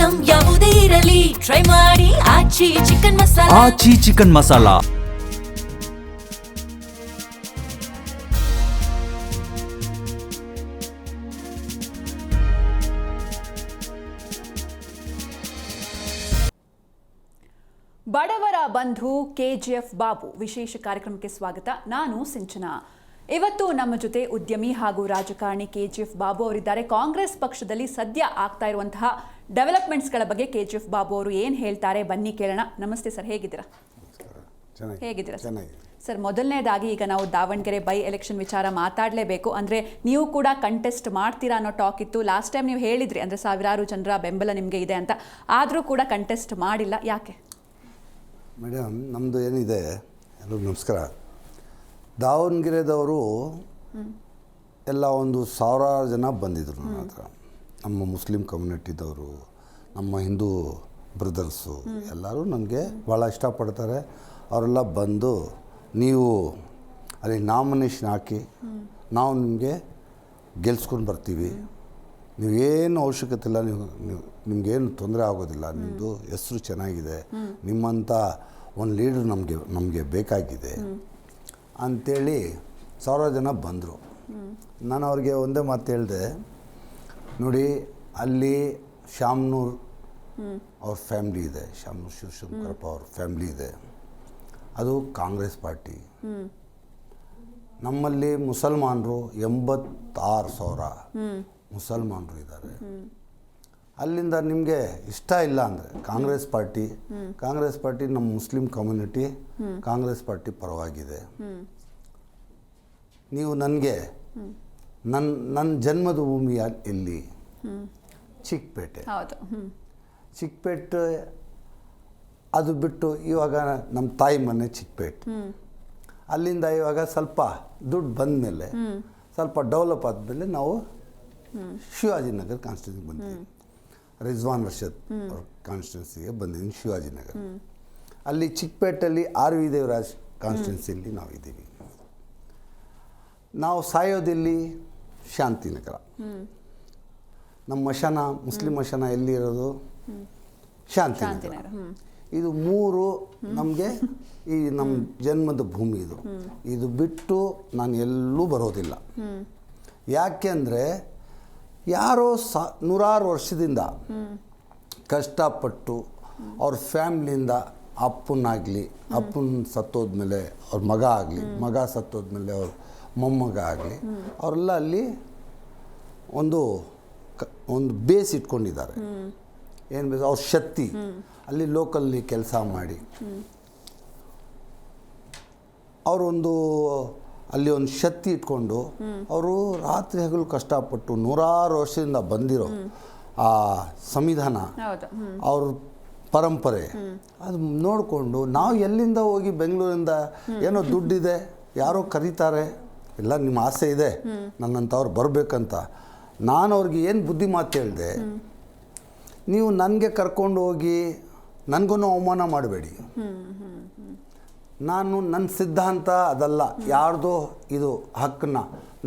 Item ಯಾವುದೇ ಇರಲಿ try ಮಾಡಿ ಆಚಿ ಚಿಕನ್ ಮಸಾಲಾ. ಆಚಿ ಚಿಕನ್ ಮಸಾಲಾ. ಬಡವರ ಬಂಧು ಕೆಜಿಎಫ್ ಬಾಬು ವಿಶೇಷ ಕಾರ್ಯಕ್ರಮಕ್ಕೆ ಸ್ವಾಗತ. ನಾನು ಸಿಂಚನಾ. ಇವತ್ತು ನಮ್ಮ ಜೊತೆ ಉದ್ಯಮಿ ಹಾಗೂ ರಾಜಕಾರಣಿ ಕೆಜಿಎಫ್ ಬಾಬು ಅವರಿದ್ದಾರೆ. ಕಾಂಗ್ರೆಸ್ ಪಕ್ಷದಲ್ಲಿ ಸದ್ಯ ಆಗ್ತಾ ಇರುವಂತಹ ಡೆವಲಪ್ಮೆಂಟ್ಸ್ಗಳ ಬಗ್ಗೆ ಕೆಜಿಎಫ್ ಬಾಬು ಅವರು ಏನು ಹೇಳ್ತಾರೆ ಬನ್ನಿ ಕೇಳೋಣ. ನಮಸ್ತೆ ಸರ್, ಹೇಗಿದ್ದೀರಾ? ಹೇಗಿದ್ದೀರಾ ಸರ್? ಮೊದಲನೇದಾಗಿ ಈಗ ನಾವು ದಾವಣಗೆರೆ ಬೈ ಎಲೆಕ್ಷನ್ ವಿಚಾರ ಮಾತಾಡಲೇಬೇಕು. ಅಂದರೆ ನೀವು ಕೂಡ ಕಂಟೆಸ್ಟ್ ಮಾಡ್ತೀರಾ ಅನ್ನೋ ಟಾಕ್ ಇತ್ತು. ಲಾಸ್ಟ್ ಟೈಮ್ ನೀವು ಹೇಳಿದ್ರಿ ಅಂದರೆ ಸಾವಿರಾರು ಜನರ ಬೆಂಬಲ ನಿಮಗೆ ಇದೆ ಅಂತ. ಆದರೂ ಕೂಡ ಕಂಟೆಸ್ಟ್ ಮಾಡಿಲ್ಲ, ಯಾಕೆ? ಮೇಡಮ್, ನಮ್ಮದು ಏನಿದೆ, ಎಲ್ಲರಿಗೂ ನಮಸ್ಕಾರ. ದಾವಣಗೆರೆದವರು ಎಲ್ಲ ಒಂದು ಸಾವಿರಾರು ಜನ ಬಂದಿದ್ದರು ನನ್ನ ಹತ್ರ. ನಮ್ಮ ಮುಸ್ಲಿಂ ಕಮ್ಯುನಿಟಿದವರು, ನಮ್ಮ ಹಿಂದೂ ಬ್ರದರ್ಸು ಎಲ್ಲರೂ ನನಗೆ ಭಾಳ ಇಷ್ಟಪಡ್ತಾರೆ. ಅವರೆಲ್ಲ ಬಂದು ನೀವು ಅಲ್ಲಿ ನಾಮಿನೇಷನ್ ಹಾಕಿ ನಾವು ನಿಮಗೆ ಗೆಲ್ಸ್ಕೊಂಡು ಬರ್ತೀವಿ, ನೀವೇನು ಅವಶ್ಯಕತೆ ಇಲ್ಲ, ನಿಮಗೇನು ತೊಂದರೆ ಆಗೋದಿಲ್ಲ, ನಿಮ್ಮದು ಹೆಸರು ಚೆನ್ನಾಗಿದೆ, ನಿಮ್ಮಂಥ ಒಂದು ಲೀಡ್ರ್ ನಮಗೆ ಬೇಕಾಗಿದೆ ಅಂಥೇಳಿ ಸಾವಿರಾರು ಜನ ಬಂದರು. ನಾನು ಅವ್ರಿಗೆ ಒಂದೇ ಮಾತು ಹೇಳಿದೆ, ನೋಡಿ ಅಲ್ಲಿ ಶಾಮನೂರು ಅವ್ರ ಫ್ಯಾಮ್ಲಿ ಇದೆ, ಶಾಮನೂರು ಶಿವಶಂಕರಪ್ಪ ಅವ್ರ ಫ್ಯಾಮ್ಲಿ ಇದೆ, ಅದು ಕಾಂಗ್ರೆಸ್ ಪಾರ್ಟಿ. ನಮ್ಮಲ್ಲಿ ಮುಸಲ್ಮಾನರು 86,000 ಮುಸಲ್ಮಾನರು ಇದ್ದಾರೆ. ಅಲ್ಲಿಂದ ನಿಮಗೆ ಇಷ್ಟ ಇಲ್ಲ ಅಂದರೆ ಕಾಂಗ್ರೆಸ್ ಪಾರ್ಟಿ ನಮ್ಮ ಮುಸ್ಲಿಂ ಕಮ್ಯುನಿಟಿ ಕಾಂಗ್ರೆಸ್ ಪಾರ್ಟಿ ಪರವಾಗಿದೆ. ನೀವು ನನಗೆ ನನ್ನ ಜನ್ಮದ ಭೂಮಿ ಎಲ್ಲಿ? ಚಿಕ್ಕಪೇಟೆ. ಚಿಕ್ಕಪೇಟೆ ಅದು ಬಿಟ್ಟು ಇವಾಗ ನಮ್ಮ ತಾಯಿ ಮನೆ ಚಿಕ್ಕಪೇಟೆ. ಅಲ್ಲಿಂದ ಇವಾಗ ಸ್ವಲ್ಪ ದುಡ್ಡು ಬಂದಮೇಲೆ, ಸ್ವಲ್ಪ ಡೆವಲಪ್ ಆದಮೇಲೆ ನಾವು ಶಿವಾಜಿನಗರ ಕಾನ್ಸ್ಟಿಟ್ಯೂನ್ಸಿಗೆ ಬಂದಿದ್ದೀವಿ. ರಿಜ್ವಾನ್ ಅರ್ಷದ್ ಅವ್ರ ಕಾನ್ಸ್ಟಿಟ್ಯೂನ್ಸಿಗೆ ಬಂದಿದ್ದೀನಿ, ಶಿವಾಜಿನಗರ. ಅಲ್ಲಿ ಚಿಕ್ಕಪೇಟೆಯಲ್ಲಿ ಆರ್ ವಿ ದೇವರಾಜ್ ಕಾನ್ಸ್ಟಿಟ್ಯೂನ್ಸಿಯಲ್ಲಿ ನಾವಿದ್ದೀವಿ. ನಾವು ಸಾಯೋದಿಲ್ಲಿ ಶಾಂತಿನಗರ. ನಮ್ಮ ಮಶಾನ, ಮುಸ್ಲಿಂ ಮಶಾನ ಎಲ್ಲಿ ಇರೋದು? ಶಾಂತಿನಗರ. ಇದು 3 ನಮಗೆ ಈ ನಮ್ಮ ಜನ್ಮದ ಭೂಮಿ. ಇದು ಬಿಟ್ಟು ನಾನು ಎಲ್ಲೂ ಬರೋದಿಲ್ಲ. ಯಾಕೆ ಅಂದರೆ ಯಾರೋ ನೂರಾರು ವರ್ಷದಿಂದ ಕಷ್ಟಪಟ್ಟು ಅವ್ರ ಫ್ಯಾಮ್ಲಿಯಿಂದ ಅಪ್ಪನಾಗಲಿ, ಅಪ್ಪನ ಸತ್ತೋದ್ಮೇಲೆ ಅವ್ರ ಮಗ ಆಗಲಿ, ಮಗ ಸತ್ತೋದ್ಮೇಲೆ ಅವ್ರ ಮೊಮ್ಮಗ ಆಗಲಿ, ಅವರೆಲ್ಲ ಅಲ್ಲಿ ಒಂದು ಬೇಸ್ ಇಟ್ಕೊಂಡಿದ್ದಾರೆ. ಏನು ಬೇಸ್? ಅವ್ರ ಶಕ್ತಿ ಅಲ್ಲಿ ಲೋಕಲ್ಲಿ ಕೆಲಸ ಮಾಡಿ ಅವರೊಂದು ಅಲ್ಲಿ ಒಂದು ಶಕ್ತಿ ಇಟ್ಕೊಂಡು ಅವರು ರಾತ್ರಿ ಹಗಲು ಕಷ್ಟಪಟ್ಟು ನೂರಾರು ವರ್ಷದಿಂದ ಬಂದಿರೋ ಆ ಸಂವಿಧಾನ, ಅವ್ರ ಪರಂಪರೆ ಅದು ನೋಡಿಕೊಂಡು ನಾವು ಎಲ್ಲಿಂದ ಹೋಗಿ ಬೆಂಗಳೂರಿಂದ ಏನೋ ದುಡ್ಡಿದೆ, ಯಾರೋ ಕರೀತಾರೆ, ಇಲ್ಲ ನಿಮ್ಮ ಆಸೆ ಇದೆ ನನ್ನಂಥವ್ರು ಬರಬೇಕಂತ. ನಾನು ಅವ್ರಿಗೆ ಏನು ಬುದ್ಧಿ ಮಾತು ಹೇಳಿದೆ, ನೀವು ನನಗೆ ಕರ್ಕೊಂಡು ಹೋಗಿ ನನಗೂ ಅವಮಾನ ಮಾಡಬೇಡಿ. ನಾನು ನನ್ನ ಸಿದ್ಧಾಂತ ಅದಲ್ಲ, ಯಾರ್ದೋ ಇದು ಹಕ್ಕನ್ನ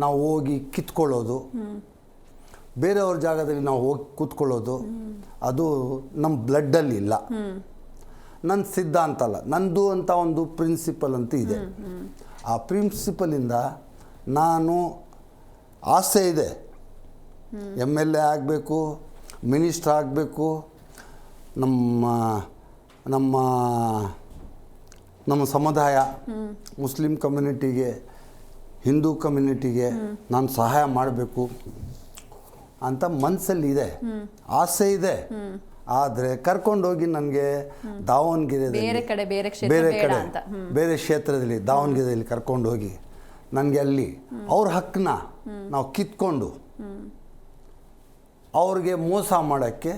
ನಾವು ಹೋಗಿ ಕಿತ್ಕೊಳ್ಳೋದು, ಬೇರೆಯವ್ರ ಜಾಗದಲ್ಲಿ ನಾವು ಹೋಗಿ ಕೂತ್ಕೊಳ್ಳೋದು, ಅದು ನಮ್ಮ ಬ್ಲಡ್ಡಲ್ಲಿ ಇಲ್ಲ. ನನ್ನ ಸಿದ್ಧಾಂತ ಅಲ್ಲ, ನಂದು ಅಂತ ಒಂದು ಪ್ರಿನ್ಸಿಪಲ್ ಅಂತ ಇದೆ. ಆ ಪ್ರಿನ್ಸಿಪಲಿಂದ ನಾನು ಆಸೆ ಇದೆ, MLA ಆಗಬೇಕು, ಮಿನಿಸ್ಟ್ರ್ ಆಗಬೇಕು, ನಮ್ಮ ಸಮುದಾಯ ಮುಸ್ಲಿಂ ಕಮ್ಯುನಿಟಿಗೆ, ಹಿಂದೂ ಕಮ್ಯುನಿಟಿಗೆ ನಾನು ಸಹಾಯ ಮಾಡಬೇಕು ಅಂತ ಮನಸ್ಸಲ್ಲಿ ಇದೆ, ಆಸೆ ಇದೆ. ಆದರೆ ಕರ್ಕೊಂಡೋಗಿ ನನಗೆ ದಾವಣಗೆರೆಯಲ್ಲಿ ಬೇರೆ ಕ್ಷೇತ್ರದಲ್ಲಿ ದಾವಣಗೆರೆಯಲ್ಲಿ ಕರ್ಕೊಂಡೋಗಿ ನನಗೆ ಅಲ್ಲಿ ಅವ್ರ ಹಕ್ಕನ್ನ ನಾವು ಕಿತ್ಕೊಂಡು ಅವ್ರಿಗೆ ಮೋಸ ಮಾಡೋಕ್ಕೆ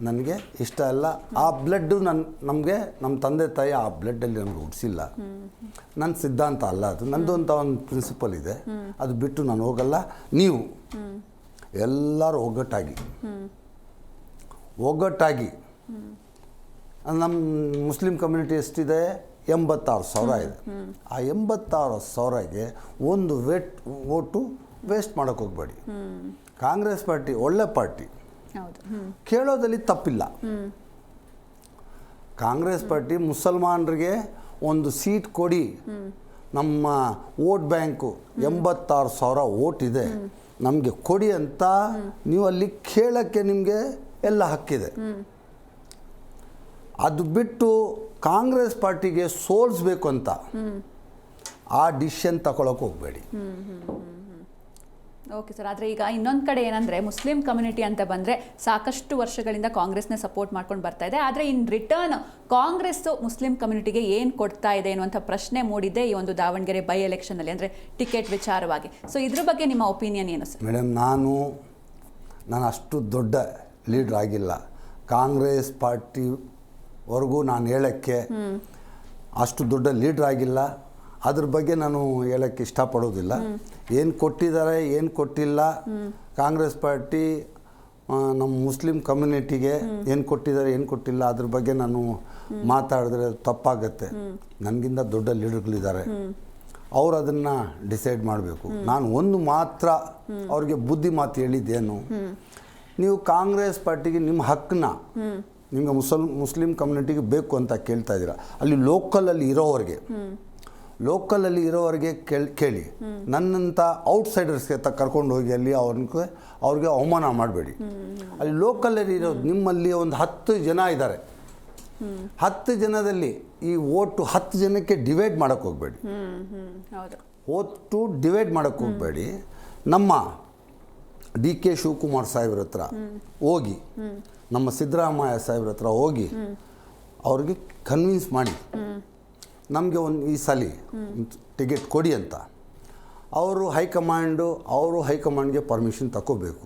ನನಗೆ ಇಷ್ಟ ಇಲ್ಲ. ಆ ಬ್ಲಡ್ಡು ನಮ್ಮ ತಂದೆ ತಾಯಿ ಆ ಬ್ಲಡ್ಡಲ್ಲಿ ನನಗೆ ಹುಟ್ಟಿಸಿಲ್ಲ. ನನ್ನ ಸಿದ್ಧಾಂತ ಅಲ್ಲ ಅದು, ನಂದು ಅಂತ ಒಂದು ಪ್ರಿನ್ಸಿಪಲ್ ಇದೆ, ಅದು ಬಿಟ್ಟು ನಾನು ಹೋಗಲ್ಲ. ನೀವು ಎಲ್ಲರೂ ಒಗ್ಗಟ್ಟಾಗಿ ನಮ್ಮ ಮುಸ್ಲಿಂ ಕಮ್ಯುನಿಟಿ ಎಷ್ಟಿದೆ? 86,000 ಇದೆ. ಆ 86,000ಗೆ ಒಂದು ಓಟು ವೇಸ್ಟ್ ಮಾಡೋಕ್ಕೆ ಹೋಗಬೇಡಿ. ಕಾಂಗ್ರೆಸ್ ಪಾರ್ಟಿ ಒಳ್ಳೆ ಪಾರ್ಟಿ, ಹೌದು. ಕೇಳೋದಲ್ಲಿ ತಪ್ಪಿಲ್ಲ. ಕಾಂಗ್ರೆಸ್ ಪಾರ್ಟಿ ಮುಸಲ್ಮಾನರಿಗೆ ಒಂದು ಸೀಟ್ ಕೊಡಿ, ನಮ್ಮ ವೋಟ್ ಬ್ಯಾಂಕು 86,000 ವೋಟ್ ಇದೆ, ನಮಗೆ ಕೊಡಿ ಅಂತ ನೀವು ಅಲ್ಲಿ ಕೇಳೋಕ್ಕೆ ನಿಮಗೆ ಎಲ್ಲ ಹಕ್ಕಿದೆ. ಅದು ಬಿಟ್ಟು ಕಾಂಗ್ರೆಸ್ ಪಾರ್ಟಿಗೆ ಸೋಲಿಸ್ಬೇಕು ಅಂತ ಆ ಡಿಸಿಷನ್ ತಗೊಳಕ್ಕೆ ಹೋಗಬೇಡಿ. Okay sir. ಆದರೆ ಈಗ ಇನ್ನೊಂದು ಕಡೆ ಏನಂದರೆ ಮುಸ್ಲಿಂ ಕಮ್ಯುನಿಟಿ ಅಂತ ಬಂದರೆ ಸಾಕಷ್ಟು ವರ್ಷಗಳಿಂದ ಕಾಂಗ್ರೆಸ್ನ ಸಪೋರ್ಟ್ ಮಾಡ್ಕೊಂಡು ಬರ್ತಾ ಇದೆ. ಆದರೆ ಇನ್ ರಿಟರ್ನ್ ಕಾಂಗ್ರೆಸ್ಸು ಮುಸ್ಲಿಂ ಕಮ್ಯುನಿಟಿಗೆ ಏನು ಕೊಡ್ತಾ ಇದೆ ಅನ್ನುವಂಥ ಪ್ರಶ್ನೆ ಮೂಡಿದೆ ಈ ಒಂದು ದಾವಣಗೆರೆ ಬೈ ಎಲೆಕ್ಷನಲ್ಲಿ, ಅಂದರೆ ಟಿಕೆಟ್ ವಿಚಾರವಾಗಿ. ಸೊ ಇದ್ರ ಬಗ್ಗೆ ನಿಮ್ಮ ಒಪಿನಿಯನ್ ಏನು ಸರ್? ಮೇಡಮ್, ನಾನು ಅಷ್ಟು ದೊಡ್ಡ ಲೀಡ್ರ್ ಆಗಿಲ್ಲ. ಕಾಂಗ್ರೆಸ್ ಪಾರ್ಟಿವರೆಗೂ ನಾನು ಹೇಳೋಕ್ಕೆ ಅಷ್ಟು ದೊಡ್ಡ ಲೀಡ್ರ್ ಆಗಿಲ್ಲ. ಅದ್ರ ಬಗ್ಗೆ ನಾನು ಹೇಳೋಕ್ಕೆ ಇಷ್ಟಪಡೋದಿಲ್ಲ. ಏನು ಕೊಟ್ಟಿದ್ದಾರೆ ಏನು ಕೊಟ್ಟಿಲ್ಲ, ಕಾಂಗ್ರೆಸ್ ಪಾರ್ಟಿ ನಮ್ಮ ಮುಸ್ಲಿಂ ಕಮ್ಯುನಿಟಿಗೆ ಏನು ಕೊಟ್ಟಿದ್ದಾರೆ ಏನು ಕೊಟ್ಟಿಲ್ಲ ಅದ್ರ ಬಗ್ಗೆ ನಾನು ಮಾತಾಡಿದ್ರೆ ತಪ್ಪಾಗತ್ತೆ. ನನಗಿಂತ ದೊಡ್ಡ ಲೀಡರ್ಗಳಿದ್ದಾರೆ, ಅವ್ರು ಅದನ್ನು ಡಿಸೈಡ್ ಮಾಡಬೇಕು. ನಾನು ಒಂದು ಮಾತ್ರ ಅವ್ರಿಗೆ ಬುದ್ಧಿ ಮಾತು ಹೇಳಿದ್ದೇನು, ನೀವು ಕಾಂಗ್ರೆಸ್ ಪಾರ್ಟಿಗೆ ನಿಮ್ಮ ಹಕ್ಕನ್ನ ನಿಮಗೆ ಮುಸ್ಲಿಂ ಕಮ್ಯುನಿಟಿಗೆ ಬೇಕು ಅಂತ ಕೇಳ್ತಾ ಇದ್ದೀರಾ. ಅಲ್ಲಿ ಲೋಕಲಲ್ಲಿ ಇರೋವರೆಗೆ ಕೇಳಿ. ನನ್ನಂಥ ಔಟ್ಸೈಡರ್ಸ್ಗೆ ಕರ್ಕೊಂಡು ಹೋಗಿ ಅಲ್ಲಿ ಅವ್ರಿಗೆ ಅವಮಾನ ಮಾಡಬೇಡಿ. ಅಲ್ಲಿ ಲೋಕಲಲ್ಲಿ ಇರೋದು ನಿಮ್ಮಲ್ಲಿ ಒಂದು 10 ಜನ ಇದ್ದಾರೆ. 10 ಜನದಲ್ಲಿ ಈ ಓಟು 10 ಜನಕ್ಕೆ ಡಿವೈಡ್ ಮಾಡೋಕ್ಕೆ ಹೋಗಬೇಡಿ. ಓಟು ಡಿವೈಡ್ ಮಾಡೋಕ್ಕೆ ಹೋಗಬೇಡಿ. ನಮ್ಮ DK ಶಿವಕುಮಾರ್ ಸಾಹೇಬ್ರ ಹತ್ರ ಹೋಗಿ, ನಮ್ಮ ಸಿದ್ದರಾಮಯ್ಯ ಸಾಹೇಬ್ರ ಹತ್ರ ಹೋಗಿ ಅವ್ರಿಗೆ ಕನ್ವಿನ್ಸ್ ಮಾಡಿ ನಮಗೆ ಈ ಸಲ ಟಿಕೆಟ್ ಕೊಡಿ ಅಂತ. ಅವರು ಹೈಕಮಾಂಡ್ಗೆ ಪರ್ಮಿಷನ್ ತಗೋಬೇಕು.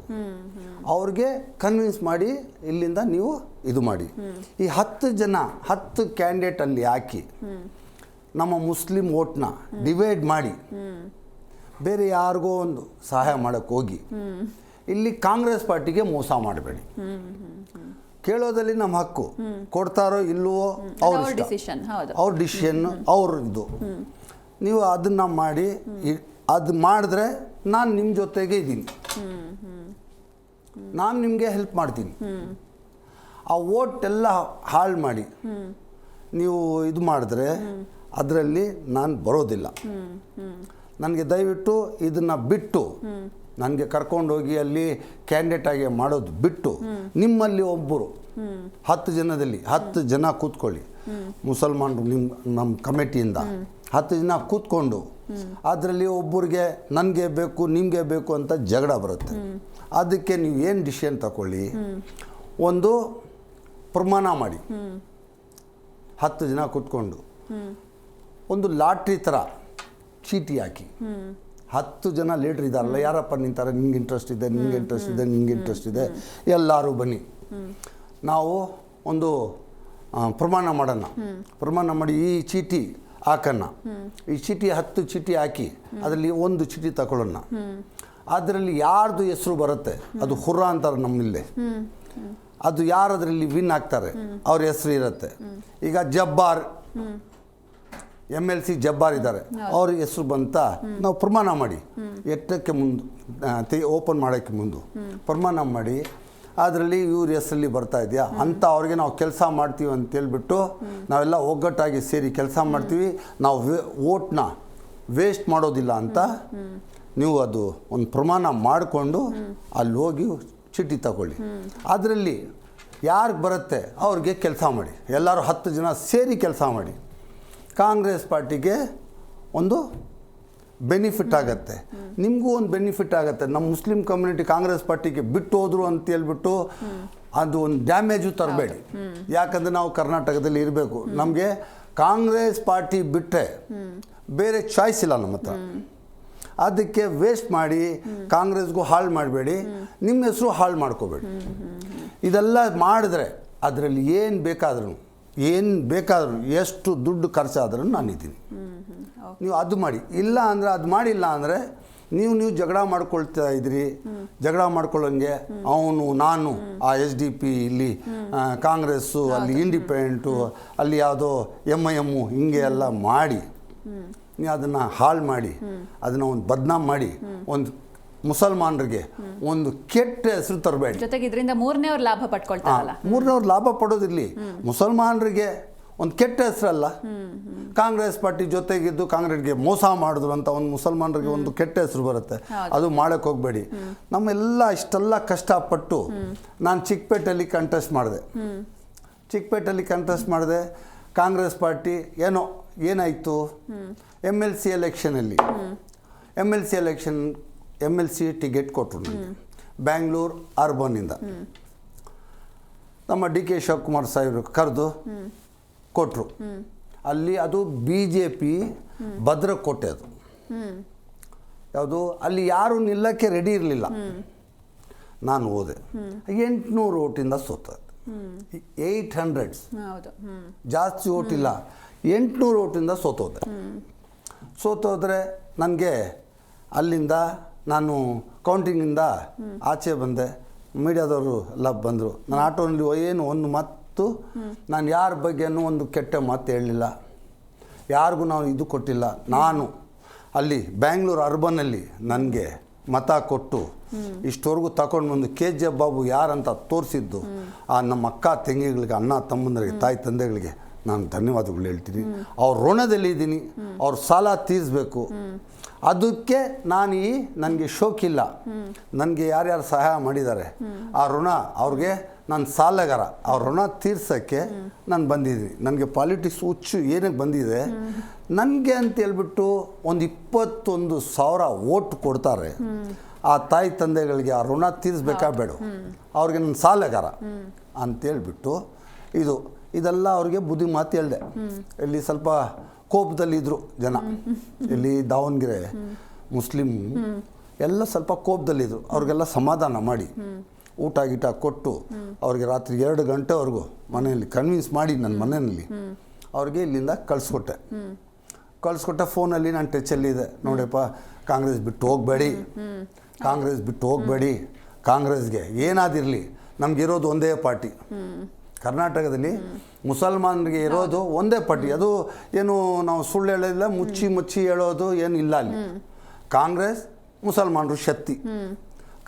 ಅವ್ರಿಗೆ ಕನ್ವಿನ್ಸ್ ಮಾಡಿ ಇಲ್ಲಿಂದ ನೀವು ಇದು ಮಾಡಿ. ಈ 10 ಕ್ಯಾಂಡಿಡೇಟಲ್ಲಿ ಹಾಕಿ ನಮ್ಮ ಮುಸ್ಲಿಂ ವೋಟ್ನ ಡಿವೈಡ್ ಮಾಡಿ ಬೇರೆ ಯಾರಿಗೋ ಒಂದು ಸಹಾಯ ಮಾಡೋಕ್ಕೆ ಹೋಗಿ. ಇಲ್ಲಿ ಕಾಂಗ್ರೆಸ್ ಪಾರ್ಟಿಗೆ ಮೋಸ ಮಾಡಬೇಡಿ. ಕೇಳೋದಲ್ಲಿ ನಮ್ಮ ಹಕ್ಕು, ಕೊಡ್ತಾರೋ ಇಲ್ಲವೋ ಅವ್ರ ಡಿಸಿಷನ್, ಅವ್ರ ಇದು. ನೀವು ಅದನ್ನು ಮಾಡಿ, ಅದು ಮಾಡಿದ್ರೆ ನಾನು ನಿಮ್ಮ ಜೊತೆಗೆ ಇದ್ದೀನಿ, ನಾನು ನಿಮಗೆ ಹೆಲ್ಪ್ ಮಾಡ್ತೀನಿ. ಆ ವೋಟ್ ಎಲ್ಲ ಹಾಳು ಮಾಡಿ ನೀವು ಇದು ಮಾಡಿದ್ರೆ ಅದರಲ್ಲಿ ನಾನು ಬರೋದಿಲ್ಲ. ನನಗೆ ದಯವಿಟ್ಟು ಇದನ್ನು ಬಿಟ್ಟು ನನಗೆ ಕರ್ಕೊಂಡೋಗಿ ಅಲ್ಲಿ ಕ್ಯಾಂಡಿಡೇಟ್ ಆಗಿ ಮಾಡೋದು ಬಿಟ್ಟು ನಿಮ್ಮಲ್ಲಿ ಒಬ್ಬರು 10 ಜನದಲ್ಲಿ 10 ಜನ ಕೂತ್ಕೊಳ್ಳಿ, ಮುಸಲ್ಮಾನರು ನಮ್ಮ ಕಮಿಟಿಯಿಂದ 10 ಜನ ಕೂತ್ಕೊಂಡು ಅದರಲ್ಲಿ ಒಬ್ಬರಿಗೆ ನನಗೆ ಬೇಕು ನಿಮಗೆ ಬೇಕು ಅಂತ ಜಗಳ ಬರುತ್ತೆ. ಅದಕ್ಕೆ ನೀವು ಏನು ಡಿಸಿಷನ್ ತಗೊಳ್ಳಿ, ಒಂದು ಪ್ರಮಾಣ ಮಾಡಿ 10 ಜನ ಕೂತ್ಕೊಂಡು ಒಂದು ಲಾಟ್ರಿ ಥರ ಚೀಟಿ ಹಾಕಿ 10 ಜನ ಲೀಡ್ರ್ ಇದ್ದಾರಲ್ಲ, ಯಾರಪ್ಪ ನಿಂತಾರೆ, ನಿಂಗೆ ಇಂಟ್ರೆಸ್ಟ್ ಇದೆ, ನಿಂಗೆ ಇಂಟ್ರೆಸ್ಟ್ ಇದೆ, ನಿಂಗೆ ಇಂಟ್ರೆಸ್ಟ್ ಇದೆ, ಎಲ್ಲರೂ ಬನ್ನಿ, ನಾವು ಒಂದು ಪ್ರಮಾಣ ಮಾಡೋಣ. ಪ್ರಮಾಣ ಮಾಡಿ ಈ ಚೀಟಿ ಹಾಕೋಣ. ಈ ಚೀಟಿ 10 ಚೀಟಿ ಹಾಕಿ ಅದರಲ್ಲಿ ಒಂದು ಚೀಟಿ ತಗೊಳ್ಳೋಣ. ಅದರಲ್ಲಿ ಯಾರ್ದು ಹೆಸರು ಬರುತ್ತೆ ಅದು ಹುರ್ರ ಅಂತಾರೆ ನಮ್ಮಲ್ಲೇ. ಅದು ಯಾರು ಅದರಲ್ಲಿ ವಿನ್ ಆಗ್ತಾರೆ ಅವ್ರ ಹೆಸರು ಇರುತ್ತೆ. ಈಗ ಜಬ್ಬಾರ್ MLC ಜಬ್ಬಾರ್ ಇದ್ದಾರೆ, ಅವ್ರ ಹೆಸರು ಬಂತ ನಾವು ಪ್ರಮಾಣ ಮಾಡಿ ಎಟ್ಟಕ್ಕೆ ಮುಂದೆ ಓಪನ್ ಮಾಡೋಕ್ಕೆ ಮುಂದೆ ಪ್ರಮಾಣ ಮಾಡಿ ಅದರಲ್ಲಿ ಇವ್ರ ಹೆಸರಲ್ಲಿ ಬರ್ತಾ ಇದೆಯಾ ಅಂತ ಅವ್ರಿಗೆ ನಾವು ಕೆಲಸ ಮಾಡ್ತೀವಿ ಅಂತೇಳ್ಬಿಟ್ಟು ನಾವೆಲ್ಲ ಒಗ್ಗಟ್ಟಾಗಿ ಸೇರಿ ಕೆಲಸ ಮಾಡ್ತೀವಿ, ನಾವು ವೋಟ್ನ ವೇಸ್ಟ್ ಮಾಡೋದಿಲ್ಲ ಅಂತ ನೀವು ಅದು ಒಂದು ಪ್ರಮಾಣ ಮಾಡಿಕೊಂಡು ಅಲ್ಲಿ ಹೋಗಿ ಚೀಟಿ ತಗೊಳ್ಳಿ. ಅದರಲ್ಲಿ ಯಾರಿಗೆ ಬರುತ್ತೆ ಅವ್ರಿಗೆ ಕೆಲಸ ಮಾಡಿ, ಎಲ್ಲರೂ 10 ಜನ ಸೇರಿ ಕೆಲಸ ಮಾಡಿ. ಕಾಂಗ್ರೆಸ್ ಪಾರ್ಟಿಗೆ ಒಂದು ಬೆನಿಫಿಟ್ ಆಗುತ್ತೆ, ನಿಮಗೂ ಒಂದು ಬೆನಿಫಿಟ್ ಆಗುತ್ತೆ. ನಮ್ಮ ಮುಸ್ಲಿಂ ಕಮ್ಯುನಿಟಿ ಕಾಂಗ್ರೆಸ್ ಪಾರ್ಟಿಗೆ ಬಿಟ್ಟು ಹೋದ್ರು ಅಂತ ಹೇಳ್ಬಿಟ್ಟು ಅದು ಒಂದು ಡ್ಯಾಮೇಜು ತರಬೇಡಿ. ಯಾಕಂದರೆ ನಾವು ಕರ್ನಾಟಕದಲ್ಲಿ ಇರಬೇಕು, ನಮಗೆ ಕಾಂಗ್ರೆಸ್ ಪಾರ್ಟಿ ಬಿಟ್ಟರೆ ಬೇರೆ ಚಾಯ್ಸ್ ಇಲ್ಲ ನಮ್ಮ ಹತ್ರ. ಅದಕ್ಕೆ ವೇಸ್ಟ್ ಮಾಡಿ ಕಾಂಗ್ರೆಸ್ಗೂ ಹಾಳು ಮಾಡಬೇಡಿ, ನಿಮ್ಮ ಹೆಸರು ಹಾಳು ಮಾಡ್ಕೋಬೇಡಿ. ಇದೆಲ್ಲ ಮಾಡಿದ್ರೆ ಅದರಲ್ಲಿ ಏನು ಬೇಕಾದ್ರೂ ಎಷ್ಟು ದುಡ್ಡು ಖರ್ಚಾದ್ರೂ ನಾನಿದ್ದೀನಿ, ನೀವು ಅದು ಮಾಡಿ. ಇಲ್ಲ ಅಂದರೆ ಅದು ಮಾಡಿಲ್ಲ ಅಂದರೆ ನೀವು ಜಗಳ ಮಾಡ್ಕೊಳ್ತಾ ಇದ್ರಿ. ಜಗಳ ಮಾಡ್ಕೊಳ್ಳೋಂಗೆ ಅವನು ನಾನು ಆ SDP ಇಲ್ಲಿ ಕಾಂಗ್ರೆಸ್ಸು, ಅಲ್ಲಿ ಇಂಡಿಪೆಂಡೆಂಟು, ಅಲ್ಲಿ ಯಾವುದೋ MIM ಹಿಂಗೆ ಎಲ್ಲ ಮಾಡಿ ನೀವು ಅದನ್ನು ಹಾಳು ಮಾಡಿ ಅದನ್ನು ಒಂದು ಬದನಾಮ್ ಮಾಡಿ ಒಂದು ಮುಸಲ್ಮಾನರಿಗೆ ಒಂದು ಕೆಟ್ಟ ಹೆಸರು ತರಬೇಡಿ. ಜೊತೆಗೆ ಇದರಿಂದ ಮೂರನೇವ್ರು ಲಾಭ ಪಡ್ಕೊಳ್ತಾರಲ್ಲ. ಮೂರನೇವ್ರು ಲಾಭ ಪಡೋದಿರಲಿ, ಮುಸಲ್ಮಾನರಿಗೆ ಒಂದು ಕೆಟ್ಟ ಹೆಸರಲ್ಲ. ಕಾಂಗ್ರೆಸ್ ಪಾರ್ಟಿ ಜೊತೆಗಿದ್ದು ಕಾಂಗ್ರೆಸ್ಗೆ ಮೋಸ ಮಾಡಿದ್ರು ಅಂತ ಒಂದು ಮುಸಲ್ಮಾನರಿಗೆ ಒಂದು ಕೆಟ್ಟ ಹೆಸರು ಬರುತ್ತೆ. ಅದು ಮಾಡೋಕ್ಕೆ ಹೋಗಬೇಡಿ. ನಮ್ಮೆಲ್ಲ ಇಷ್ಟೆಲ್ಲ ಕಷ್ಟಪಟ್ಟು ನಾನು ಚಿಕ್ಕಪೇಟೆಯಲ್ಲಿ ಕಂಟೆಸ್ಟ್ ಮಾಡಿದೆ. ಕಾಂಗ್ರೆಸ್ ಪಾರ್ಟಿ ಏನಾಯಿತು, MLC ಎಲೆಕ್ಷನಲ್ಲಿ MLC ಟಿಕೆಟ್ ಕೊಟ್ಟರು ನನಗೆ ಬ್ಯಾಂಗ್ಳೂರು ಅರ್ಬನ್ನಿಂದ. ನಮ್ಮ DK ಶಿವಕುಮಾರ್ ಸಾಹೇಬರು ಕರೆದು ಕೊಟ್ಟರು. ಅಲ್ಲಿ ಅದು BJP ಭದ್ರಕೋಟೆ, ಅದು ಯಾವುದು, ಅಲ್ಲಿ ಯಾರು ನಿಲ್ಲಕ್ಕೆ ರೆಡಿ ಇರಲಿಲ್ಲ. ನಾನು ಹೋದೆ, 800 ಓಟಿಂದ ಸೋತ. 800 ಜಾಸ್ತಿ ಓಟಿಲ್ಲ, 800 ಓಟಿಂದ ಸೋತೋದ್ರೆ ನನಗೆ ಅಲ್ಲಿಂದ ನಾನು ಕೌಂಟಿಂಗಿಂದ ಆಚೆ ಬಂದೆ. ಮೀಡಿಯಾದವರು ಎಲ್ಲ ಬಂದರು. ನಾನು ಆಟೋನಲ್ಲಿ ಒಂದು ಮಾತು, ನಾನು ಯಾರ ಬಗ್ಗೆನೂ ಒಂದು ಕೆಟ್ಟ ಮಾತು ಹೇಳಲಿಲ್ಲ, ಯಾರಿಗೂ ನಾವು ಇದು ಕೊಟ್ಟಿಲ್ಲ. ನಾನು ಅಲ್ಲಿ ಬ್ಯಾಂಗ್ಳೂರು ಅರ್ಬನ್ನಲ್ಲಿ ನನಗೆ ಮತ ಕೊಟ್ಟು ಇಷ್ಟವರೆಗೂ ತಗೊಂಡು ಬಂದು KGF ಬಾಬು ಯಾರಂತ ತೋರಿಸಿದ್ದು ಆ ನಮ್ಮ ಅಕ್ಕ ತಂಗಿಗಳಿಗೆ, ಅಣ್ಣ ತಮ್ಮಂದರಿಗೆ, ತಾಯಿ ತಂದೆಗಳಿಗೆ ನಾನು ಧನ್ಯವಾದಗಳು ಹೇಳ್ತೀನಿ. ಅವ್ರ ಋಣದಲ್ಲಿದ್ದೀನಿ, ಅವ್ರ ಸಾಲ ತೀರಿಸ್ಬೇಕು. ಅದಕ್ಕೆ ನನಗೆ ಶೋಕಿಲ್ಲ. ನನಗೆ ಯಾರ್ಯಾರು ಸಹಾಯ ಮಾಡಿದ್ದಾರೆ ಆ ಋಣ, ಅವ್ರಿಗೆ ನಾನು ಸಾಲಗಾರ, ಅವ್ರ ಋಣ ತೀರ್ಸೋಕ್ಕೆ ನಾನು ಬಂದಿದ್ದೀನಿ. ನನಗೆ ಪಾಲಿಟಿಕ್ಸ್ ಹುಚ್ಚು ಏನಕ್ಕೆ ಬಂದಿದೆ, ನನಗೆ ಅಂತ ಹೇಳ್ಬಿಟ್ಟು ಒಂದು 21,000 ಓಟ್ ಕೊಡ್ತಾರೆ ಆ ತಾಯಿ ತಂದೆಗಳಿಗೆ. ಆ ಋಣ ತೀರಿಸ್ಬೇಕಾ ಬೇಡ, ಅವ್ರಿಗೆ ನಾನು ಸಾಲಗಾರ ಅಂತೇಳ್ಬಿಟ್ಟು ಇದೆಲ್ಲ ಅವ್ರಿಗೆ ಬುದ್ಧಿ ಮಾತು ಹೇಳಿದೆ. ಇಲ್ಲಿ ಸ್ವಲ್ಪ ಕೋಪದಲ್ಲಿದ್ದರು ಜನ, ಇಲ್ಲಿ ದಾವಣಗೆರೆ ಮುಸ್ಲಿಂ ಎಲ್ಲ ಸ್ವಲ್ಪ ಕೋಪದಲ್ಲಿದ್ದರು. ಅವ್ರಿಗೆಲ್ಲ ಸಮಾಧಾನ ಮಾಡಿ ಊಟ ಗೀಟ ಕೊಟ್ಟು ಅವ್ರಿಗೆ ರಾತ್ರಿ 2 ಗಂಟೆವರೆಗೂ ಮನೆಯಲ್ಲಿ ಕನ್ವಿನ್ಸ್ ಮಾಡಿ ನನ್ನ ಮನೆಯಲ್ಲಿ ಅವ್ರಿಗೆ ಇಲ್ಲಿಂದ ಕಳಿಸ್ಕೊಟ್ಟೆ. ಫೋನಲ್ಲಿ ನಾನು ಟಚಲ್ಲಿದೆ. ನೋಡಪ್ಪ, ಕಾಂಗ್ರೆಸ್ ಬಿಟ್ಟು ಹೋಗಬೇಡಿ, ಕಾಂಗ್ರೆಸ್ಗೆ ಏನಾದಿರಲಿ, ನಮಗಿರೋದು ಒಂದೇ ಪಾರ್ಟಿ. ಕರ್ನಾಟಕದಲ್ಲಿ ಮುಸಲ್ಮಾನರಿಗೆ ಇರೋದು ಒಂದೇ ಪಾರ್ಟಿ. ಅದು ಏನು ನಾವು ಸುಳ್ಳು ಹೇಳೋದಿಲ್ಲ, ಮುಚ್ಚಿ ಹೇಳೋದು ಏನಿಲ್ಲ. ಅಲ್ಲಿ ಕಾಂಗ್ರೆಸ್ ಮುಸಲ್ಮಾನರು ಶಕ್ತಿ,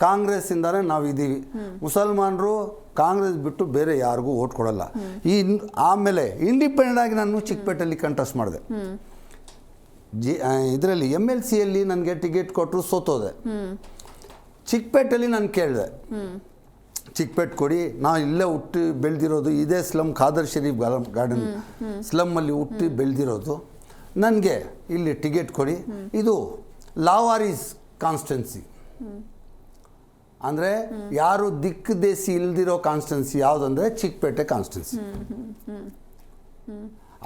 ಕಾಂಗ್ರೆಸ್ಸಿಂದಲೇ ನಾವಿದ್ದೀವಿ. ಮುಸಲ್ಮಾನರು ಕಾಂಗ್ರೆಸ್ ಬಿಟ್ಟು ಬೇರೆ ಯಾರಿಗೂ ಓಟ್ ಕೊಡಲ್ಲ. ಆಮೇಲೆ ಇಂಡಿಪೆಂಡೆಂಟ್ ಆಗಿ ನಾನು ಚಿಕ್ಕಪೇಟೆಯಲ್ಲಿ ಕಂಟೆಸ್ಟ್ ಮಾಡಿದೆ. ಇದರಲ್ಲಿ MLCಯಲ್ಲಿ ನನಗೆ ಟಿಕೆಟ್ ಕೊಟ್ಟರು, ಸೋತೋದೆ. ಚಿಕ್ಕಪೇಟೆಯಲ್ಲಿ ನಾನು ಕೇಳಿದೆ, ಚಿಕ್ಕಪೇಟೆ ಕೊಡಿ, ನಾವು ಇಲ್ಲೇ ಹುಟ್ಟಿ ಬೆಳೆದಿರೋದು, ಇದೇ ಸ್ಲಮ್ ಖಾದರ್ ಶರೀಫ್ ಗಾರ್ಡನ್ ಸ್ಲಮ್ಮಲ್ಲಿ ಹುಟ್ಟಿ ಬೆಳೆದಿರೋದು, ನನಗೆ ಇಲ್ಲಿ ಟಿಕೆಟ್ ಕೊಡಿ. ಇದು ಲಾವಾರಿಸ್ ಕಾನ್ಸ್ಟೆನ್ಸಿ, ಅಂದರೆ ಯಾರು ದಿಕ್ಕು ದೇಸಿ ಇಲ್ದಿರೋ ಕಾನ್ಸ್ಟೆನ್ಸಿ ಯಾವುದಂದರೆ ಚಿಕ್ಕಪೇಟೆ ಕಾನ್ಸ್ಟೆನ್ಸಿ.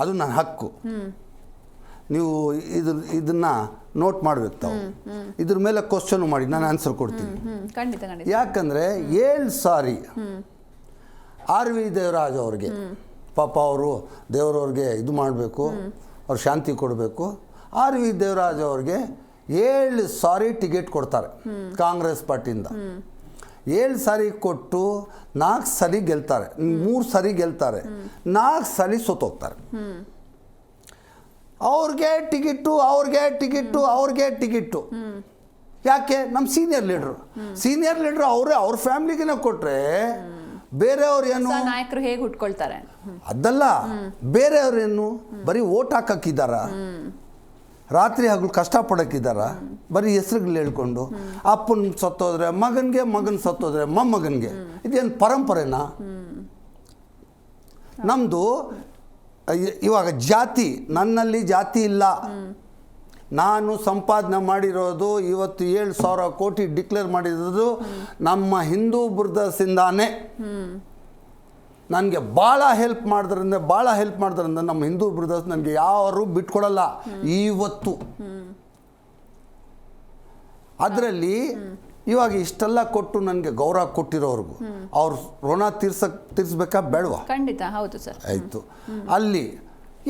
ಅದು ನನ್ನ ಹಕ್ಕು. ನೀವು ಇದನ್ನು ನೋಟ್ ಮಾಡಬೇಕು ತಾವು. ಇದ್ರ ಮೇಲೆ ಕ್ವಶನ್ ಮಾಡಿ ನಾನು ಆನ್ಸರ್ ಕೊಡ್ತೀನಿ. ಯಾಕಂದರೆ 7 ಸಾರಿ RV ದೇವರಾಜ್ ಅವ್ರಿಗೆ, ಪಾಪ ಅವರು ದೇವರವ್ರಿಗೆ ಇದು ಮಾಡಬೇಕು, ಅವ್ರು ಶಾಂತಿ ಕೊಡಬೇಕು. RV ದೇವರಾಜ್ ಅವ್ರಿಗೆ 7 ಸಾರಿ ಟಿಕೆಟ್ ಕೊಡ್ತಾರೆ ಕಾಂಗ್ರೆಸ್ ಪಾರ್ಟಿಯಿಂದ. 7 ಸಾರಿ ಕೊಟ್ಟು 4 ಸಾರಿ ಗೆಲ್ತಾರೆ, 3 ಸಾರಿ ಗೆಲ್ತಾರೆ, 4 ಸಾರಿ ಸೋತೋಗ್ತಾರೆ. ಅವ್ರಿಗೆ ಟಿಕೆಟ್ಟು. ಯಾಕೆ? ನಮ್ಮ ಸೀನಿಯರ್ ಲೀಡ್ರು ಅವ್ರ ಫ್ಯಾಮಿಲಿಗೆ ಕೊಟ್ಟರೆ ಬೇರೆಯವ್ರು ಏನು ನಾಯಕರು ಹೇಗೆ ಹುಟ್ಕೊಳ್ತಾರೆ ಅದಲ್ಲ. ಬೇರೆಯವ್ರೇನು ಬರೀ ಓಟ್ ಹಾಕಕ್ಕಿದ್ದಾರ, ರಾತ್ರಿ ಹಗಲು ಕಷ್ಟಪಡೋಕ್ಕಿದ್ದಾರ, ಬರೀ ಹೆಸ್ರುಗಳು ಹೇಳ್ಕೊಂಡು ಅಪ್ಪನ ಸತ್ತೋದ್ರೆ ಮಗನಿಗೆ, ಮಗನ ಸತ್ತೋದ್ರೆ ಮೊಮ್ಮಗನಿಗೆ. ಇದೇನು ಪರಂಪರೆನಾ? ನಮ್ಮದು ಇವಾಗ ಜಾತಿ, ನನ್ನಲ್ಲಿ ಜಾತಿ ಇಲ್ಲ. ನಾನು ಸಂಪಾದನೆ ಮಾಡಿರೋದು ಇವತ್ತು 7,000 ಕೋಟಿ ಡಿಕ್ಲೇರ್ ಮಾಡಿರೋದು ನಮ್ಮ ಹಿಂದೂ ಬ್ರದರ್ಸಿಂದಾನೇ. ನನಗೆ ಭಾಳ ಹೆಲ್ಪ್ ಮಾಡಿದ್ರಿಂದ ನಮ್ಮ ಹಿಂದೂ ಬ್ರದರ್ಸ್ ನನಗೆ ಯಾರು ಬಿಟ್ಕೊಡಲ್ಲ ಇವತ್ತು. ಅದರಲ್ಲಿ ಇವಾಗ ಇಷ್ಟೆಲ್ಲ ಕೊಟ್ಟು ನನಗೆ ಗೌರವ ಕೊಟ್ಟಿರೋರ್ಗು ಅವ್ರ ಋಣ ತೀರ್ಸ್ಬೇಕಾ ಬೇಡವಾ? ಖಂಡಿತ ಹೌದು ಸರ್. ಆಯಿತು. ಅಲ್ಲಿ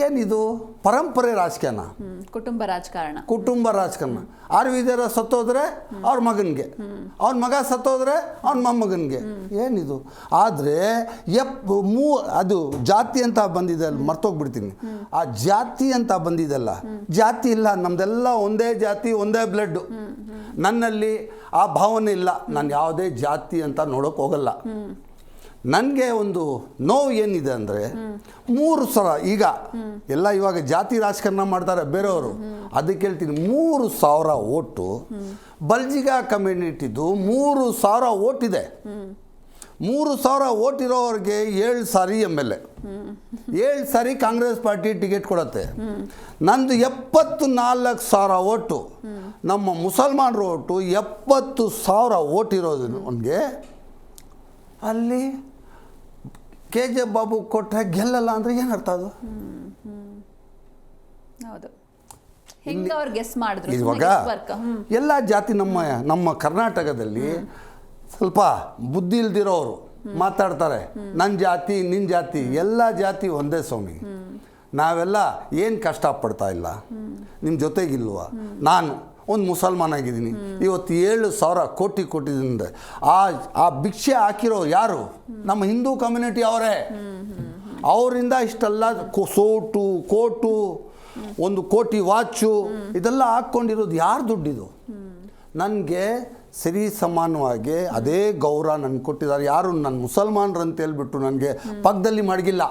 ಏನಿದು ಪರಂಪರೆ ರಾಜಕಾರಣ, ಕುಟುಂಬ ರಾಜಕಾರಣ. ಆರ್ ವಿದ್ಯಾರ ಸತ್ತೋದ್ರೆ ಅವ್ರ ಮಗನಿಗೆ, ಅವ್ನ ಮಗ ಸತ್ತೋದ್ರೆ ಅವ್ನ ಮೊಮ್ಮಗನಿಗೆ, ಏನಿದು? ಆದರೆ ಅದು ಜಾತಿ ಅಂತ ಬಂದಿದೆ, ಅಲ್ಲಿ ಮರ್ತೋಗ್ಬಿಡ್ತೀನಿ. ಆ ಜಾತಿ ಅಂತ ಬಂದಿದೆಲ್ಲ, ಜಾತಿ ಇಲ್ಲ, ನಮ್ದೆಲ್ಲ ಒಂದೇ ಜಾತಿ, ಒಂದೇ ಬ್ಲಡ್ಡು. ನನ್ನಲ್ಲಿ ಆ ಭಾವನೆ ಇಲ್ಲ, ನಾನು ಯಾವುದೇ ಜಾತಿ ಅಂತ ನೋಡೋಕೆ ಹೋಗಲ್ಲ. ನನಗೆ ಒಂದು ನೋವು ಏನಿದೆ ಅಂದರೆ 3 ಸಲ ಈಗ ಎಲ್ಲ ಇವಾಗ ಜಾತಿ ರಾಜಕಾರಣ ಮಾಡ್ತಾರೆ ಬೇರೆಯವರು, ಅದಕ್ಕೆ ಹೇಳ್ತೀನಿ 3,000 ಓಟು ಬಲ್ಜಿಗ ಕಮ್ಯುನಿಟಿದು 3,000 ಓಟಿದೆ. 3,000 ಓಟ್ ಇರೋರಿಗೆ 7 ಸಾರಿ MLA, 7 ಸಾರಿ ಕಾಂಗ್ರೆಸ್ ಪಾರ್ಟಿ ಟಿಕೆಟ್ ಕೊಡುತ್ತೆ. ನಂದು 74,000 ಓಟು, ನಮ್ಮ ಮುಸಲ್ಮಾನರ ಓಟು 70,000 ಓಟ್ ಇರೋದು ಅವನಿಗೆ. ಅಲ್ಲಿ KJ ಬಾಬು ಕೊಟ್ಟರೆ ಗೆಲ್ಲಲ್ಲ ಅಂದರೆ ಏನು ಅರ್ಥ ಅದು? ಹೌದು, ಹೆಂಗೆ ಅವ್ರು ಗೆಸ್ ಮಾಡಿದ್ರು? ಇವಾಗ ಎಲ್ಲ ಜಾತಿ ನಮ್ಮ ಕರ್ನಾಟಕದಲ್ಲಿ ಸ್ವಲ್ಪ ಬುದ್ಧಿ ಇಲ್ದಿರೋರು ಮಾತಾಡ್ತಾರೆ, ನನ್ನ ಜಾತಿ ನಿನ್ನ ಜಾತಿ, ಎಲ್ಲ ಜಾತಿ ಒಂದೇ ಸ್ವಾಮಿ. ನಾವೆಲ್ಲ ಏನು ಕಷ್ಟಪಡ್ತಾ ಇಲ್ಲ, ನಿಮ್ಮ ಜೊತೆಗಿಲ್ವ? ನಾನು ಒಂದು ಮುಸಲ್ಮಾನ್ ಆಗಿದ್ದೀನಿ, ಇವತ್ತು 7,000 ಕೋಟಿ ಕೊಟ್ಟಿದ್ದರಿಂದ ಆ ಭಿಕ್ಷೆ ಹಾಕಿರೋ ಯಾರು? ನಮ್ಮ ಹಿಂದೂ ಕಮ್ಯುನಿಟಿ ಅವರೇ. ಅವರಿಂದ ಇಷ್ಟೆಲ್ಲ ಸೋಟು ಕೋಟು, 1 ಕೋಟಿ ವಾಚು, ಇದೆಲ್ಲ ಹಾಕ್ಕೊಂಡಿರೋದು ಯಾರು ದುಡ್ಡಿದು? ನನಗೆ ಸರಿ ಸಮಾನವಾಗಿ ಅದೇ ಗೌರವ ನನಗೆ ಕೊಟ್ಟಿದ್ದಾರೆ. ಯಾರು ನನ್ನ ಮುಸಲ್ಮಾನರು ಅಂತ ಹೇಳ್ಬಿಟ್ಟು ನನಗೆ ಪಕ್ಕದಲ್ಲಿ ಮಡಗಿಲ್ಲ.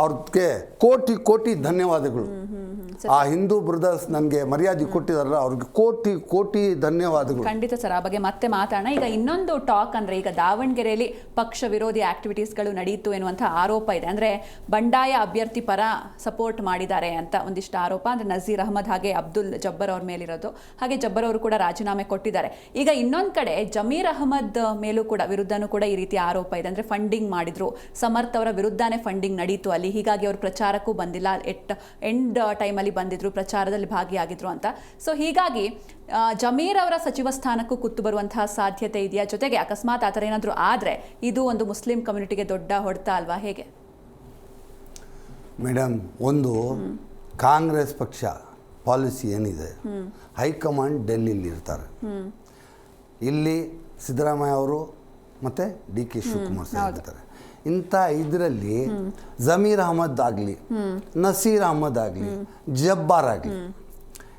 ಅವ್ರಿಗೆ ಕೋಟಿ ಕೋಟಿ ಧನ್ಯವಾದಗಳು. ಆ ಹಿಂದೂ ಬ್ರದರ್ಸ್ ನನಗೆ ಮರ್ಯಾದೆ ಕೊಟ್ಟಿದಾರಲ್ಲ, ಅವ್ರಿಗೆ ಕೋಟಿ ಕೋಟಿ ಧನ್ಯವಾದಗಳು. ಖಂಡಿತ ಸರ್, ಆ ಬಗ್ಗೆ ಮತ್ತೆ ಮಾತಾಡೋಣ. ಈಗ ಇನ್ನೊಂದು ಟಾಕ್ ಅಂದರೆ, ಈಗ ದಾವಣಗೆರೆಯಲ್ಲಿ ಪಕ್ಷ ವಿರೋಧಿ ಆಕ್ಟಿವಿಟೀಸ್ಗಳು ನಡೆಯಿತು ಎನ್ನುವಂಥ ಆರೋಪ ಇದೆ. ಅಂದರೆ ಬಂಡಾಯ ಅಭ್ಯರ್ಥಿ ಪರ ಸಪೋರ್ಟ್ ಮಾಡಿದ್ದಾರೆ ಅಂತ ಒಂದಿಷ್ಟು ಆರೋಪ. ಅಂದರೆ ನಜೀರ್ ಅಹಮದ್ ಹಾಗೆ ಅಬ್ದುಲ್ ಜಬ್ಬರ್ ಅವ್ರ ಮೇಲಿರೋದು. ಹಾಗೆ ಜಬ್ಬರ್ ಅವರು ಕೂಡ ರಾಜೀನಾಮೆ ಕೊಟ್ಟಿದ್ದಾರೆ. ಈಗ ಇನ್ನೊಂದು ಕಡೆ ಜಮೀರ್ ಅಹಮದ್ ಮೇಲೂ ಕೂಡ ವಿರುದ್ಧನೂ ಕೂಡ ಈ ರೀತಿ ಆರೋಪ ಇದೆ. ಅಂದರೆ ಫಂಡಿಂಗ್ ಮಾಡಿದ್ರು, ಸಮರ್ಥ್ ಅವರ ವಿರುದ್ಧನೇ ಫಂಡಿಂಗ್ ನಡೀತು ಅಲ್ಲಿ, ಹೀಗಾಗಿ ಅವರು ಪ್ರಚಾರಕ್ಕೂ ಬಂದಿಲ್ಲ, ಎಂಡ್ ಟೈಮಲ್ಲಿ ಬಂದಿದ್ರು, ಪ್ರಚಾರದಲ್ಲಿ ಭಾಗಿಯಾಗಿದ್ರು ಅಂತ. ಸೊ ಹೀಗಾಗಿ ಜಮೀರ್ ಅವರ ಸಚಿವ ಸ್ಥಾನಕ್ಕೂ ಕುತ್ತು ಬರುವಂತಹ ಸಾಧ್ಯತೆ ಇದೆಯಾ? ಜೊತೆಗೆ ಅಕಸ್ಮಾತ್ ಆ ಥರ ಏನಾದರೂ ಆದರೆ ಇದು ಒಂದು ಮುಸ್ಲಿಂ ಕಮ್ಯುನಿಟಿಗೆ ದೊಡ್ಡ ಹೊಡೆತ ಅಲ್ವಾ? ಹೇಗೆ ಮೇಡಮ್? ಒಂದು ಕಾಂಗ್ರೆಸ್ ಪಕ್ಷ ಪಾಲಿಸಿ ಏನಿದೆ, ಹೈಕಮಾಂಡ್ ಡೆಲ್ಲಿಲಿ ಇರ್ತಾರೆ. ಇಲ್ಲಿ ಸಿದ್ದರಾಮಯ್ಯ ಅವರು ಮತ್ತು DK ಶಿವಕುಮಾರ್ ಸಾಹೇಬ್ ಇರ್ತಾರೆ. ಇಂಥ ಇದರಲ್ಲಿ ಜಮೀರ್ ಅಹಮದ್ ಆಗಲಿ, ನಸೀರ್ ಅಹಮದ್ ಆಗಲಿ, ಜಬ್ಬಾರ್ ಆಗಲಿ,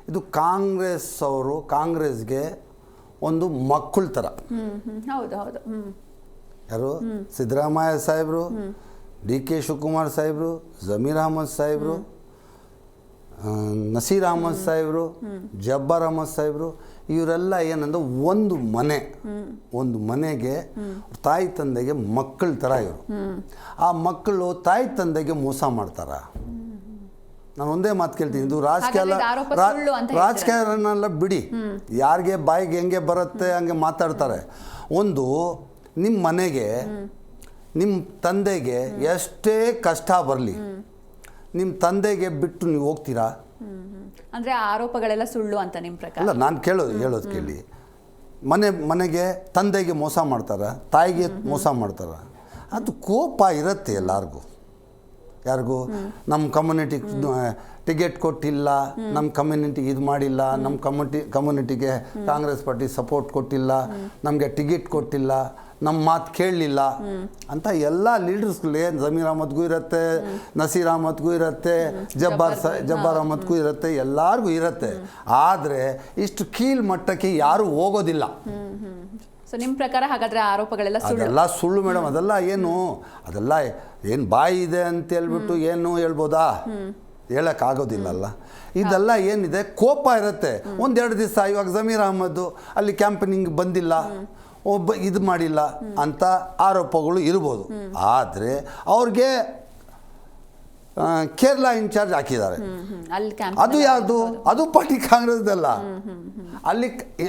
ಇದು ಕಾಂಗ್ರೆಸ್ ಅವರು ಕಾಂಗ್ರೆಸ್ಗೆ ಒಂದು ಮಕ್ಕಳ ಥರ. ಯಾರು? ಸಿದ್ದರಾಮಯ್ಯ ಸಾಹೇಬರು, DK ಶಿವಕುಮಾರ್ ಸಾಹೇಬರು, ಜಮೀರ್ ಅಹಮದ್ ಸಾಹೇಬರು, ನಸೀರ್ ಅಹಮದ್ ಸಾಹೇಬರು, ಜಬ್ಬಾರ್ ಅಹಮದ್ ಸಾಹೇಬರು, ಇವರೆಲ್ಲ ಏನಂದ್ರೆ ಒಂದು ಮನೆಗೆ ತಾಯಿ ತಂದೆಗೆ ಮಕ್ಕಳ ಥರ ಇವರು. ಆ ಮಕ್ಕಳು ತಾಯಿ ತಂದೆಗೆ ಮೋಸ ಮಾಡ್ತಾರ. ನಾನು ಒಂದೇ ಮಾತು ಕೇಳ್ತೀನಿ, ಇದು ರಾಜಕಾರಣನೆಲ್ಲ ಬಿಡಿ, ಯಾರಿಗೆ ಬಾಯಿಗೆ ಹೆಂಗೆ ಬರುತ್ತೆ ಹಂಗೆ ಮಾತಾಡ್ತಾರೆ. ಒಂದು ನಿಮ್ಮ ಮನೆಗೆ ನಿಮ್ಮ ತಂದೆಗೆ ಎಷ್ಟೇ ಕಷ್ಟ ಬರಲಿ, ನಿಮ್ಮ ತಂದೆಗೆ ಬಿಟ್ಟು ನೀವು ಹೋಗ್ತೀರಾ? ಅಂದರೆ ಆರೋಪಗಳೆಲ್ಲ ಸುಳ್ಳು ಅಂತ ನಿಮ್ಮ ಪ್ರಕಾರ? ಅಲ್ಲ, ನಾನು ಹೇಳೋದು ಕೇಳಿ. ಮನೆಗೆ ತಂದೆಗೆ ಮೋಸ ಮಾಡ್ತಾರೆ, ತಾಯಿಗೆ ಮೋಸ ಮಾಡ್ತಾರೆ. ಅದು ಕೋಪ ಇರುತ್ತೆ ಎಲ್ಲರಿಗೂ. ಯಾರಿಗೂ ನಮ್ಮ ಕಮ್ಯುನಿಟಿಗೆ ಟಿಕೆಟ್ ಕೊಟ್ಟಿಲ್ಲ, ನಮ್ಮ ಕಮ್ಯುನಿಟಿಗೆ ಇದು ಮಾಡಿಲ್ಲ, ನಮ್ಮ ಕಮ್ಯುನಿಟಿಗೆ ಕಾಂಗ್ರೆಸ್ ಪಾರ್ಟಿ ಸಪೋರ್ಟ್ ಕೊಟ್ಟಿಲ್ಲ, ನಮಗೆ ಟಿಕೆಟ್ ಕೊಟ್ಟಿಲ್ಲ, ನಮ್ಮ ಮಾತು ಕೇಳಲಿಲ್ಲ ಅಂತ ಎಲ್ಲ ಲೀಡರ್ಸ್ಗಳೇ, ಜಮೀರ್ ಅಹಮದ್ಗೂ ಇರುತ್ತೆ, ನಸೀರ್ ಅಹಮದ್ಗೂ ಇರುತ್ತೆ, ಜಬ್ಬಾರ್ ಅಹಮದ್ಗೂ ಇರುತ್ತೆ, ಎಲ್ಲರಿಗೂ ಇರುತ್ತೆ. ಆದರೆ ಇಷ್ಟು ಕೀಳ್ ಮಟ್ಟಕ್ಕೆ ಯಾರೂ ಹೋಗೋದಿಲ್ಲ. ಸೊ ನಿಮ್ಮ ಪ್ರಕಾರ ಹಾಗಾದರೆ ಆರೋಪಗಳೆಲ್ಲ ಅದೆಲ್ಲ ಸುಳ್ಳು ಮೇಡಮ್. ಅದೆಲ್ಲ ಏನು ಬಾಯಿ ಇದೆ ಅಂತ ಹೇಳ್ಬಿಟ್ಟು ಏನು ಹೇಳ್ಬೋದಾ? ಹೇಳೋಕ್ಕಾಗೋದಿಲ್ಲಲ್ಲ. ಇದೆಲ್ಲ ಏನಿದೆ ಕೋಪ ಇರುತ್ತೆ. 1-2 ದಿವಸ ಇವಾಗ ಜಮೀರ್ ಅಹಮದ್ ಅಲ್ಲಿ ಕ್ಯಾಂಪನಿಂಗ್ ಬಂದಿಲ್ಲ, ಇದು ಮಾಡಿಲ್ಲ ಅಂತ ಆರೋಪಗಳು ಇರ್ಬೋದು. ಆದರೆ ಅವ್ರಿಗೆ ಕೇರಳ ಇನ್ಚಾರ್ಜ್ ಹಾಕಿದ್ದಾರೆ. ಅದು ಯಾವುದು? ಅದು ಪಾರ್ಟಿ ಕಾಂಗ್ರೆಸ್ದಲ್ಲ, ಅಲ್ಲಿ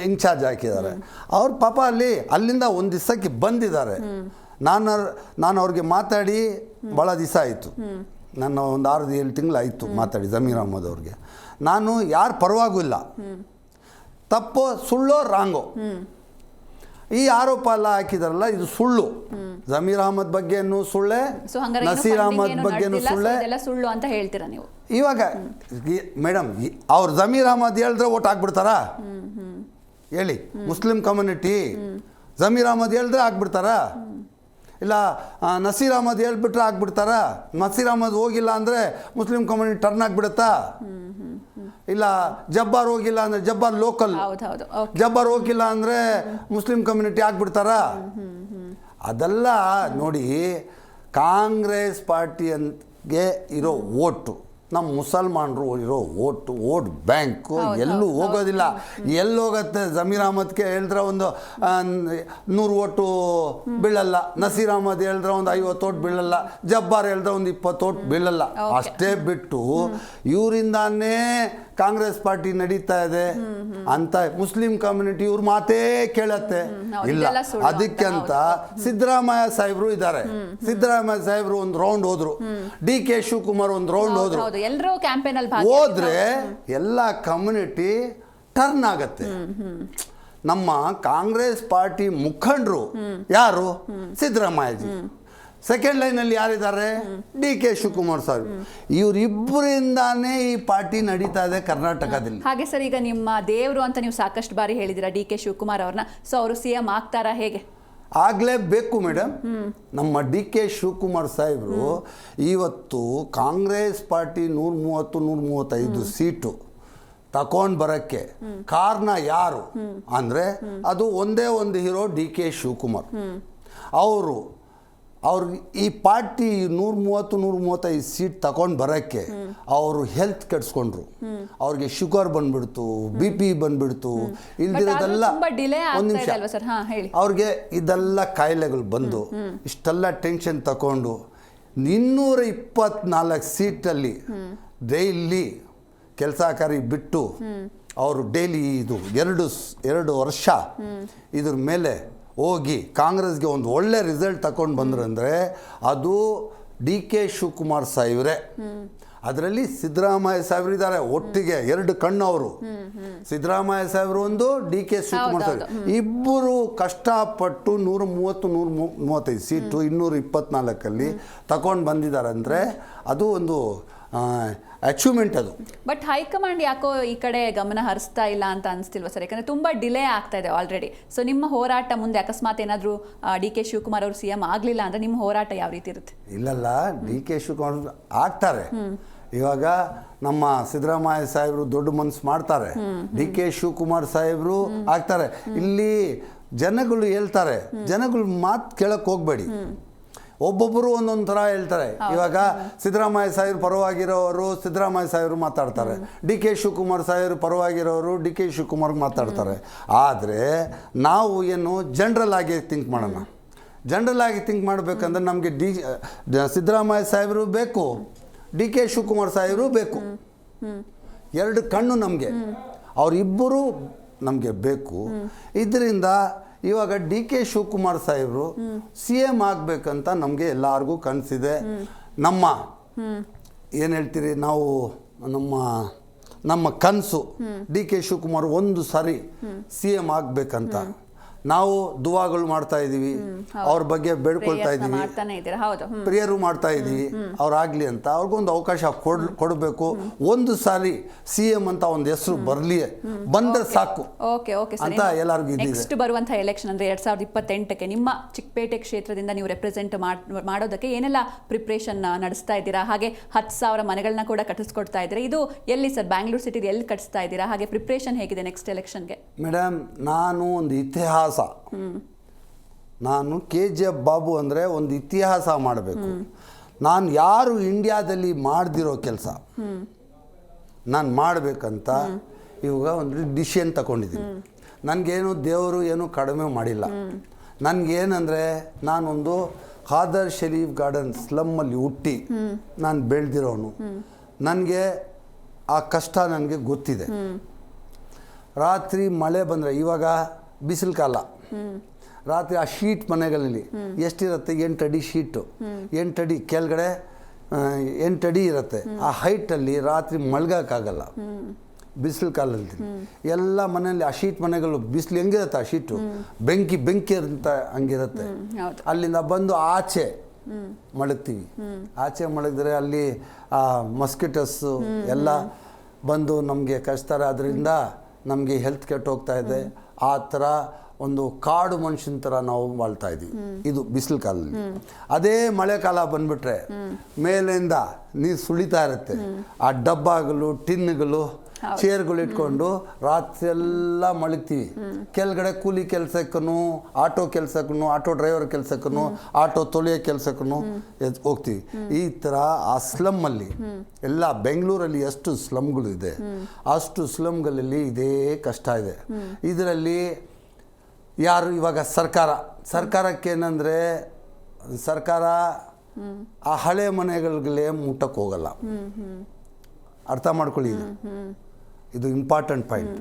ಇನ್ಚಾರ್ಜ್ ಹಾಕಿದ್ದಾರೆ. ಅವ್ರ ಪಾಪ ಅಲ್ಲಿಂದ ಒಂದು ದಿವಸಕ್ಕೆ ಬಂದಿದ್ದಾರೆ. ನಾನು ಅವ್ರಿಗೆ ಮಾತಾಡಿ ಭಾಳ ದಿವಸ ಆಯಿತು, ನನ್ನ ಒಂದು 6-7 ತಿಂಗಳು ಆಯಿತು ಮಾತಾಡಿ ಜಮೀರ್ ಅಹಮದ್ ಅವ್ರಿಗೆ. ನಾನು ಯಾರ ಪರವಾಗೂ ಇಲ್ಲ, ತಪ್ಪೋ ಸುಳ್ಳೋ ರಾಂಗೋ, ಈ ಆರೋಪ ಎಲ್ಲ ಹಾಕಿದಾರಲ್ಲ ಇದು ಸುಳ್ಳು. ಜಮೀರ್ ಅಹಮದ್ ಬಗ್ಗೆನೂ ಸುಳ್ಳೆ, ಸೊ ಹಂಗಾರೆ ನಸೀರ್ ಅಹಮದ್ ಬಗ್ಗೆನೂ ಸುಳ್ಳೆ. ಇದೆಲ್ಲ ಸುಳ್ಳು ಅಂತ ಹೇಳ್ತೀರಾ ನೀವು? ಇವಾಗ ಮೇಡಮ್ ಅವ್ರು ಜಮೀರ್ ಅಹಮದ್ ಹೇಳಿದ್ರೆ ಓಟ್ ಹಾಕ್ಬಿಡ್ತಾರಾ ಹೇಳಿ? ಮುಸ್ಲಿಂ ಕಮ್ಯುನಿಟಿ ಜಮೀರ್ ಅಹಮದ್ ಹೇಳಿದ್ರೆ ಹಾಕ್ಬಿಡ್ತಾರಾ? ಇಲ್ಲ ನಸೀರ್ ಅಹಮದ್ ಹೇಳ್ಬಿಟ್ರೆ ಆಗ್ಬಿಡ್ತಾರಾ? ನಸೀರ್ ಅಹಮದ್ ಹೋಗಿಲ್ಲ ಅಂದರೆ ಮುಸ್ಲಿಂ ಕಮ್ಯುನಿಟಿ ಟರ್ನ್ ಆಗಿಬಿಡುತ್ತಾ? ಇಲ್ಲ ಜಬ್ಬಾರ್ ಹೋಗಿಲ್ಲ ಅಂದರೆ ಜಬ್ಬಾರ್ ಲೋಕಲ್, ಜಬ್ಬಾರ್ ಹೋಗಿಲ್ಲ ಅಂದರೆ ಮುಸ್ಲಿಂ ಕಮ್ಯುನಿಟಿ ಆಗ್ಬಿಡ್ತಾರಾ? ಅದೆಲ್ಲ ನೋಡಿ, ಕಾಂಗ್ರೆಸ್ ಪಾರ್ಟಿಗೆ ಇರೋ ಓಟು, ನಮ್ಮ ಮುಸಲ್ಮಾನರು ಇರೋ ಓಟ್ ಬ್ಯಾಂಕು ಎಲ್ಲೂ ಹೋಗೋದಿಲ್ಲ. ಎಲ್ಲಿ ಹೋಗುತ್ತೆ? ಜಮೀರ್ ಅಹಮದ್ಗೆ ಹೇಳಿದ್ರೆ ಒಂದು 100 ಓಟು ಬೀಳಲ್ಲ, ನಸೀರ್ ಅಹಮದ್ ಹೇಳಿದ್ರೆ ಒಂದು 50 ಓಟ್ ಬೀಳಲ್ಲ, ಜಬ್ಬಾರ್ ಹೇಳಿದ್ರೆ ಒಂದು 20 ಓಟ್ ಬೀಳಲ್ಲ. ಅಷ್ಟೇ ಬಿಟ್ಟು ಇವರಿಂದಾನೇ ಕಾಂಗ್ರೆಸ್ ಪಾರ್ಟಿ ನಡೀತಾ ಇದೆ ಅಂತ ಮುಸ್ಲಿಂ ಕಮ್ಯುನಿಟಿ ಇವ್ರ ಮಾತೇ ಕೇಳತ್ತೆ. ಇಲ್ಲ, ಅದಕ್ಕೆ ಅಂತ ಸಿದ್ದರಾಮಯ್ಯ ಸಾಹೇಬ್ರು ಇದ್ದಾರೆ. ಸಿದ್ದರಾಮಯ್ಯ ಸಾಹೇಬ್ರು ಒಂದು ರೌಂಡ್ ಹೋದ್ರು, DK ಶಿವಕುಮಾರ್ ಒಂದು ರೌಂಡ್ ಹೋದ್ರು. ಹೋದ್ರೆ ಎಲ್ಲ ಕಮ್ಯುನಿಟಿ ಟರ್ನ್ ಆಗತ್ತೆ. ನಮ್ಮ ಕಾಂಗ್ರೆಸ್ ಪಾರ್ಟಿ ಮುಖಂಡರು ಯಾರು? ಸಿದ್ದರಾಮಯ್ಯಜಿ. ಸೆಕೆಂಡ್ ಲೈನಲ್ಲಿ ಯಾರಿದ್ದಾರೆ? DK Shivakumar sir. ಇವರಿಬ್ಬರಿಂದಾನೇ ಈ ಪಾರ್ಟಿ ನಡೀತಾ ಇದೆ ಕರ್ನಾಟಕದಲ್ಲಿ. ಹಾಗೆ ಸರ್, ಈಗ ನಿಮ್ಮ ದೇವರು ಅಂತ ನೀವು ಸಾಕಷ್ಟು ಬಾರಿ ಹೇಳಿದಿರ DK ಶಿವಕುಮಾರ್ ಅವ್ರನ್ನ. ಸೊ ಅವರು CM ಆಗ್ತಾರಾ ಹೇಗೆ? ಆಗಲೇಬೇಕು ಮೇಡಮ್. ನಮ್ಮ DK ಶಿವಕುಮಾರ್ ಸಾಹೇಬರು ಇವತ್ತು ಕಾಂಗ್ರೆಸ್ ಪಾರ್ಟಿ 130-135 ಸೀಟು ತಗೊಂಡು ಬರೋಕ್ಕೆ ಕಾರಣ ಯಾರು ಅಂದರೆ ಅದು ಒಂದೇ ಒಂದು ಹೀರೋ DK ಶಿವಕುಮಾರ್. ಅವ್ರಿಗೆ ಈ ಪಾರ್ಟಿ 130-135 ಸೀಟ್ ತಗೊಂಡು ಬರೋಕ್ಕೆ ಅವರು ಹೆಲ್ತ್ ಕೆಡಿಸ್ಕೊಂಡ್ರು. ಅವ್ರಿಗೆ ಶುಗರ್ ಬಂದ್ಬಿಡ್ತು, BP ಬಂದ್ಬಿಡ್ತು, ಇಲ್ದಿರೋದೆಲ್ಲ. ಒಂದು ನಿಮಿಷ, ಅವ್ರಿಗೆ ಇದೆಲ್ಲ ಕಾಯಿಲೆಗಳು ಬಂದು ಇಷ್ಟೆಲ್ಲ ಟೆನ್ಷನ್ ತಗೊಂಡು 224 ಸೀಟಲ್ಲಿ ಡೈಲಿ ಕೆಲಸಕಾರಿ ಬಿಟ್ಟು ಅವರು ಡೈಲಿ ಇದು 2 ವರ್ಷ ಇದ್ರ ಮೇಲೆ ಹೋಗಿ ಕಾಂಗ್ರೆಸ್ಗೆ ಒಂದು ಒಳ್ಳೆ ರಿಸಲ್ಟ್ ತಗೊಂಡು ಬಂದ್ರಂದರೆ ಅದು DK ಶಿವಕುಮಾರ್ ಸಾಹೇಬ್ರೆ. ಅದರಲ್ಲಿ ಸಿದ್ದರಾಮಯ್ಯ ಸಾಹೇಬ್ರು ಇದ್ದಾರೆ ಒಟ್ಟಿಗೆ, 2 ಕಣ್ಣು ಅವರು. ಸಿದ್ದರಾಮಯ್ಯ ಸಾಹೇಬ್ರು ಒಂದು, DK ಶಿವಕುಮಾರ್ ಸಾಹೇಬ್ರು ಇಬ್ಬರು ಕಷ್ಟಪಟ್ಟು 130-135 ಸೀಟು 224ಅಲ್ಲಿ ತಗೊಂಡು ಬಂದಿದ್ದಾರೆ ಅಂದರೆ ಅದು ಒಂದು ಅಚೀವ್ಮೆಂಟ್ ಅದು. ಬಟ್ ಹೈಕಮಾಂಡ್ ಯಾಕೋ ಈ ಕಡೆ ಗಮನ ಹರಿಸ್ತಾ ಇಲ್ಲ ಅಂತ ಅನಿಸ್ತಿಲ್ವಾ ಸರ್? ಯಾಕಂದರೆ ತುಂಬ ಡಿಲೇ ಆಗ್ತಾ ಇದೆ ಆಲ್ರೆಡಿ. ಸೊ ನಿಮ್ಮ ಹೋರಾಟ ಮುಂದೆ ಅಕಸ್ಮಾತ್ ಏನಾದರೂ DK ಶಿವಕುಮಾರ್ ಅವರು CM ಆಗಲಿಲ್ಲ ಅಂದರೆ ನಿಮ್ಮ ಹೋರಾಟ ಯಾವ ರೀತಿ ಇರುತ್ತೆ? ಇಲ್ಲಲ್ಲ, DK ಶಿವಕುಮಾರ್ ಆಗ್ತಾರೆ. ಇವಾಗ ನಮ್ಮ ಸಿದ್ದರಾಮಯ್ಯ ಸಾಹೇಬರು ದೊಡ್ಡ ಮನಸ್ಸು ಮಾಡ್ತಾರೆ, DK ಶಿವಕುಮಾರ್ ಸಾಹೇಬರು ಆಗ್ತಾರೆ. ಇಲ್ಲಿ ಜನಗಳು ಹೇಳ್ತಾರೆ, ಜನಗಳು ಮಾತು ಕೇಳಕ್ಕೆ ಹೋಗಬೇಡಿ. ಒಬ್ಬೊಬ್ಬರು ಒಂದೊಂದು ಥರ ಹೇಳ್ತಾರೆ. ಇವಾಗ ಸಿದ್ದರಾಮಯ್ಯ ಸಾಹೇಬ್ರು ಪರವಾಗಿರೋರು ಸಿದ್ದರಾಮಯ್ಯ ಸಾಹೇಬರು ಮಾತಾಡ್ತಾರೆ, DK ಶಿವಕುಮಾರ್ ಸಾಹೇಬರು ಪರವಾಗಿರೋರು DK ಶಿವಕುಮಾರ್ ಮಾತಾಡ್ತಾರೆ. ಆದರೆ ನಾವು ಏನು ಜನರಲ್ ಆಗಿ ಥಿಂಕ್ ಮಾಡೋಣ. ಜನರಲ್ ಆಗಿ ಥಿಂಕ್ ಮಾಡಬೇಕಂದ್ರೆ ನಮಗೆ ಸಿದ್ದರಾಮಯ್ಯ ಸಾಹೇಬರು ಬೇಕು, DK ಶಿವಕುಮಾರ್ ಸಾಹೇಬರು ಬೇಕು. 2 ಕಣ್ಣು ನಮಗೆ, ಅವರಿಬ್ಬರು ನಮಗೆ ಬೇಕು. ಇದರಿಂದ ಇವಾಗ DK ಶಿವಕುಮಾರ್ ಸಾಹೇಬರು CM ಆಗಬೇಕಂತ ನಮಗೆ ಎಲ್ಲರಿಗೂ ಕನಸಿದೆ. ನಮ್ಮ ಏನು ಹೇಳ್ತೀರಿ ನಾವು, ನಮ್ಮ ಕನಸು DK ಶಿವಕುಮಾರ್ ಒಂದು ಸಾರಿ CM ಆಗಬೇಕಂತ ನಾವು ದುವಾಗಳು ಮಾಡ್ತಾ ಇದ್ದೀವಿ, ಅವ್ರ ಬಗ್ಗೆ ಬೇಡ್ಕೊಳ್ತಾ ಇದ್ದೀವಿ, ಪ್ರೇಯರು ಮಾಡ್ತಾ ಇದ್ದೀವಿ ಅವ್ರಾಗಲಿ ಅಂತ. ಅವ್ರಿಗೊಂದು ಅವಕಾಶ ಕೊಡಬೇಕು. ಒಂದು ಸಾರಿ CM ಅಂತ ಒಂದು ಹೆಸರು ಬರಲಿ, ಬಂದರೆ ಸಾಕು ಅಂತ ಎಲ್ಲರಿಗೂ ಇದೆ. ನೆಕ್ಸ್ಟ್ ಬರುವಂಥ ಎಲೆಕ್ಷನ್ ಅಂದರೆ 2028ಕ್ಕೆ ನಿಮ್ಮ ಚಿಕ್ಕಪೇಟೆ ಕ್ಷೇತ್ರದಿಂದ ನೀವು ರೆಪ್ರೆಸೆಂಟ್ ಮಾಡೋದಕ್ಕೆ ಏನೆಲ್ಲ ಪ್ರಿಪ್ರೇಷನ್ ನಡೆಸ್ತಾ ಇದ್ದೀರಾ? ಹಾಗೆ 10,000 ಮನೆಗಳನ್ನ ಕೂಡ ಕಟ್ಟಿಸ್ಕೊಡ್ತಾ ಇದ್ದೀರಾ. ಇದು ಎಲ್ಲಿ ಸರ್? ಬ್ಯಾಂಗ್ಳೂರ್ ಸಿಟಿ ಎಲ್ಲಿ ಕಟ್ಟಿಸ್ತಾ ಇದ್ದೀರಾ? ಹಾಗೆ ಪ್ರಿಪ್ರೇಷನ್ ಹೇಗಿದೆ ನೆಕ್ಸ್ಟ್ ಎಲೆಕ್ಷನ್ಗೆ? ಮೇಡಮ್, ನಾನು ಒಂದು ಇತಿಹಾಸ, ನಾನು KGF ಬಾಬು ಅಂದರೆ ಒಂದು ಇತಿಹಾಸ ಮಾಡಬೇಕು. ನಾನು ಯಾರು ಇಂಡಿಯಾದಲ್ಲಿ ಮಾಡ್ದಿರೋ ಕೆಲಸ ನಾನು ಮಾಡಬೇಕಂತ ಇವಾಗ ಒಂದು ಡಿಸಿಷನ್ ತಗೊಂಡಿದ್ದೀನಿ. ನನಗೇನು ದೇವರು ಏನು ಕಡಿಮೆ ಮಾಡಿಲ್ಲ. ನನಗೇನಂದರೆ ನಾನೊಂದು ಖಾದರ್ ಶರೀಫ್ ಗಾರ್ಡನ್ ಸ್ಲಮ್ಮಲ್ಲಿ ಹುಟ್ಟಿ ನಾನು ಬೆಳೆದಿರೋನು. ನನಗೆ ಆ ಕಷ್ಟ ನನಗೆ ಗೊತ್ತಿದೆ. ರಾತ್ರಿ ಮಳೆ ಬಂದರೆ, ಇವಾಗ ಬಿಸಿಲು ಕಾಲ, ರಾತ್ರಿ ಆ ಶೀಟ್ ಮನೆಗಳಲ್ಲಿ ಎಷ್ಟಿರುತ್ತೆ? 8 ಅಡಿ ಶೀಟು, 8 ಅಡಿ ಕೆಳಗಡೆ 8 ಅಡಿ ಇರುತ್ತೆ. ಆ ಹೈಟಲ್ಲಿ ರಾತ್ರಿ ಮಲ್ಗೋಕ್ಕಾಗಲ್ಲ. ಬಿಸಿಲು ಕಾಲದಲ್ಲಿ ಎಲ್ಲ ಮನೆಯಲ್ಲಿ ಆ ಶೀಟ್ ಮನೆಗಳು ಬಿಸಿಲು ಹೆಂಗಿರುತ್ತೆ, ಆ ಶೀಟು ಬೆಂಕಿ ಅಂತ ಹಂಗಿರುತ್ತೆ. ಅಲ್ಲಿಂದ ಬಂದು ಆಚೆ ಮಲಗ್ತೀವಿ. ಆಚೆ ಮಲಗಿದ್ರೆ ಅಲ್ಲಿ ಮಸ್ಕಿಟಸ್ಸು ಎಲ್ಲ ಬಂದು ನಮಗೆ ಕಚ್ತಾರೆ. ಅದರಿಂದ ನಮಗೆ ಹೆಲ್ತ್ ಕೆಟ್ಟು ಹೋಗ್ತಾ ಇದೆ. ಆ ಥರ ಒಂದು ಕಾಡು ಮನುಷ್ಯನ ಥರ ನಾವು ಬಾಳ್ತಾ ಇದ್ದೀವಿ. ಇದು ಬಿಸಿಲು ಕಾಲದಲ್ಲಿ. ಅದೇ ಮಳೆಕಾಲ ಬಂದ್ಬಿಟ್ರೆ ಮೇಲಿಂದ ನೀರು ಸುಳಿತಾ ಇರುತ್ತೆ. ಆ ಡಬ್ಬಗಳು, ಟಿನ್ನುಗಳು, ಚೇರ್ಗಳು ಇಟ್ಕೊಂಡು ರಾತ್ರಿ ಎಲ್ಲ ಮಲಗ್ತೀವಿ. ಕೆಳಗಡೆ ಕೂಲಿ ಕೆಲಸಕ್ಕೂ, ಆಟೋ ಕೆಲಸಕ್ಕೂ, ಆಟೋ ಡ್ರೈವರ್ ಕೆಲಸಕ್ಕೂ, ಆಟೋ ತೊಳೆಯೋ ಕೆಲಸಕ್ಕೂ ಹೋಗ್ತೀವಿ. ಈ ಥರ ಆ ಸ್ಲಮ್ಮಲ್ಲಿ ಎಲ್ಲ ಬೆಂಗಳೂರಲ್ಲಿ ಎಷ್ಟು ಸ್ಲಮ್ಗಳು ಇದೆ, ಅಷ್ಟು ಸ್ಲಮ್ಗಳಲ್ಲಿ ಇದೇ ಕಷ್ಟ ಇದೆ. ಇದರಲ್ಲಿ ಯಾರು ಇವಾಗ ಸರ್ಕಾರಕ್ಕೇನೆಂದರೆ ಸರ್ಕಾರ ಆ ಹಳೆ ಮನೆಗಳಿಗೆ ಮುಟ್ಟಕ್ಕೆ ಹೋಗಲ್ಲ. ಅರ್ಥ ಮಾಡ್ಕೊಳ್ಳಿ, ಇದು ಇಂಪಾರ್ಟೆಂಟ್ ಪಾಯಿಂಟ್.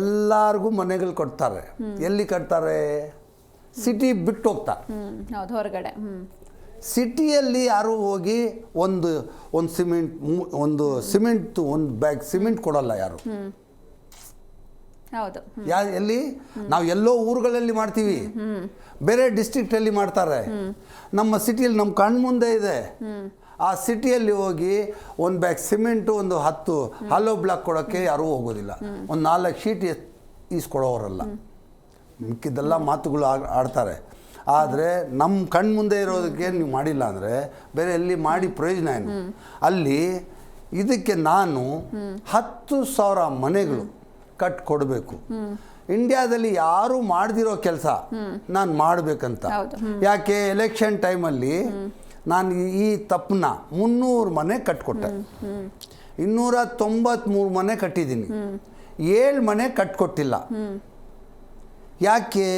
ಎಲ್ಲರಿಗೂ ಮನೆಗಳು ಕೊಡ್ತಾರೆ. ಎಲ್ಲಿ ಕಟ್ತಾರೆ? ಸಿಟಿ ಬಿಟ್ಟು ಹೋಗ್ತಾರೆ. ಹೊರಗಡೆ ಸಿಟಿಯಲ್ಲಿ ಯಾರು ಹೋಗಿ ಒಂದು ಸಿಮೆಂಟ್ ಒಂದು ಬ್ಯಾಗ್ ಸಿಮೆಂಟ್ ಕೊಡಲ್ಲ ಯಾರು. ಎಲ್ಲಿ ನಾವು ಎಲ್ಲೋ ಊರುಗಳಲ್ಲಿ ಮಾಡ್ತೀವಿ, ಬೇರೆ ಡಿಸ್ಟ್ರಿಕ್ಟಲ್ಲಿ ಮಾಡ್ತಾರೆ. ನಮ್ಮ ಸಿಟಿಯಲ್ಲಿ ನಮ್ಮ ಕಣ್ಮುಂದೆ ಇದೆ. ಆ ಸಿಟಿಯಲ್ಲಿ ಹೋಗಿ ಒಂದು ಬ್ಯಾಗ್ ಸಿಮೆಂಟು, ಒಂದು 10 ಹಾಲೋ ಬ್ಲಾಕ್ ಕೊಡೋಕ್ಕೆ ಯಾರೂ ಹೋಗೋದಿಲ್ಲ. ಒಂದು 4 ಶೀಟ್ ಈಸ್ಕೊಡೋರಲ್ಲ. ಮಿಕ್ಕಿದ್ದೆಲ್ಲ ಮಾತುಗಳು ಆಡ್ತಾರೆ. ಆದರೆ ನಮ್ಮ ಕಣ್ಮುಂದೆ ಇರೋದಕ್ಕೆ ನೀವು ಮಾಡಿಲ್ಲ ಅಂದರೆ ಬೇರೆ ಎಲ್ಲಿ ಮಾಡಿ ಪ್ರಯೋಜನ ಏನು? ಅಲ್ಲಿ ಇದಕ್ಕೆ ನಾನು 10,000 ಮನೆಗಳು ಕಟ್ಕೊಡ್ಬೇಕು. ಇಂಡಿಯಾದಲ್ಲಿ ಯಾರೂ ಮಾಡದಿರೋ ಕೆಲಸ ನಾನು ಮಾಡಬೇಕಂತ. ಯಾಕೆ? ಎಲೆಕ್ಷನ್ ಟೈಮಲ್ಲಿ ನಾನು ಈ ತಪ್ಪನ್ನ 300 ಮನೆ ಕಟ್ಕೊಟ್ಟೆ. 293 ಮನೆ ಕಟ್ಟಿದ್ದೀನಿ. 7 ಮನೆ ಕಟ್ಕೊಟ್ಟಿಲ್ಲ. ಯಾಕೆ?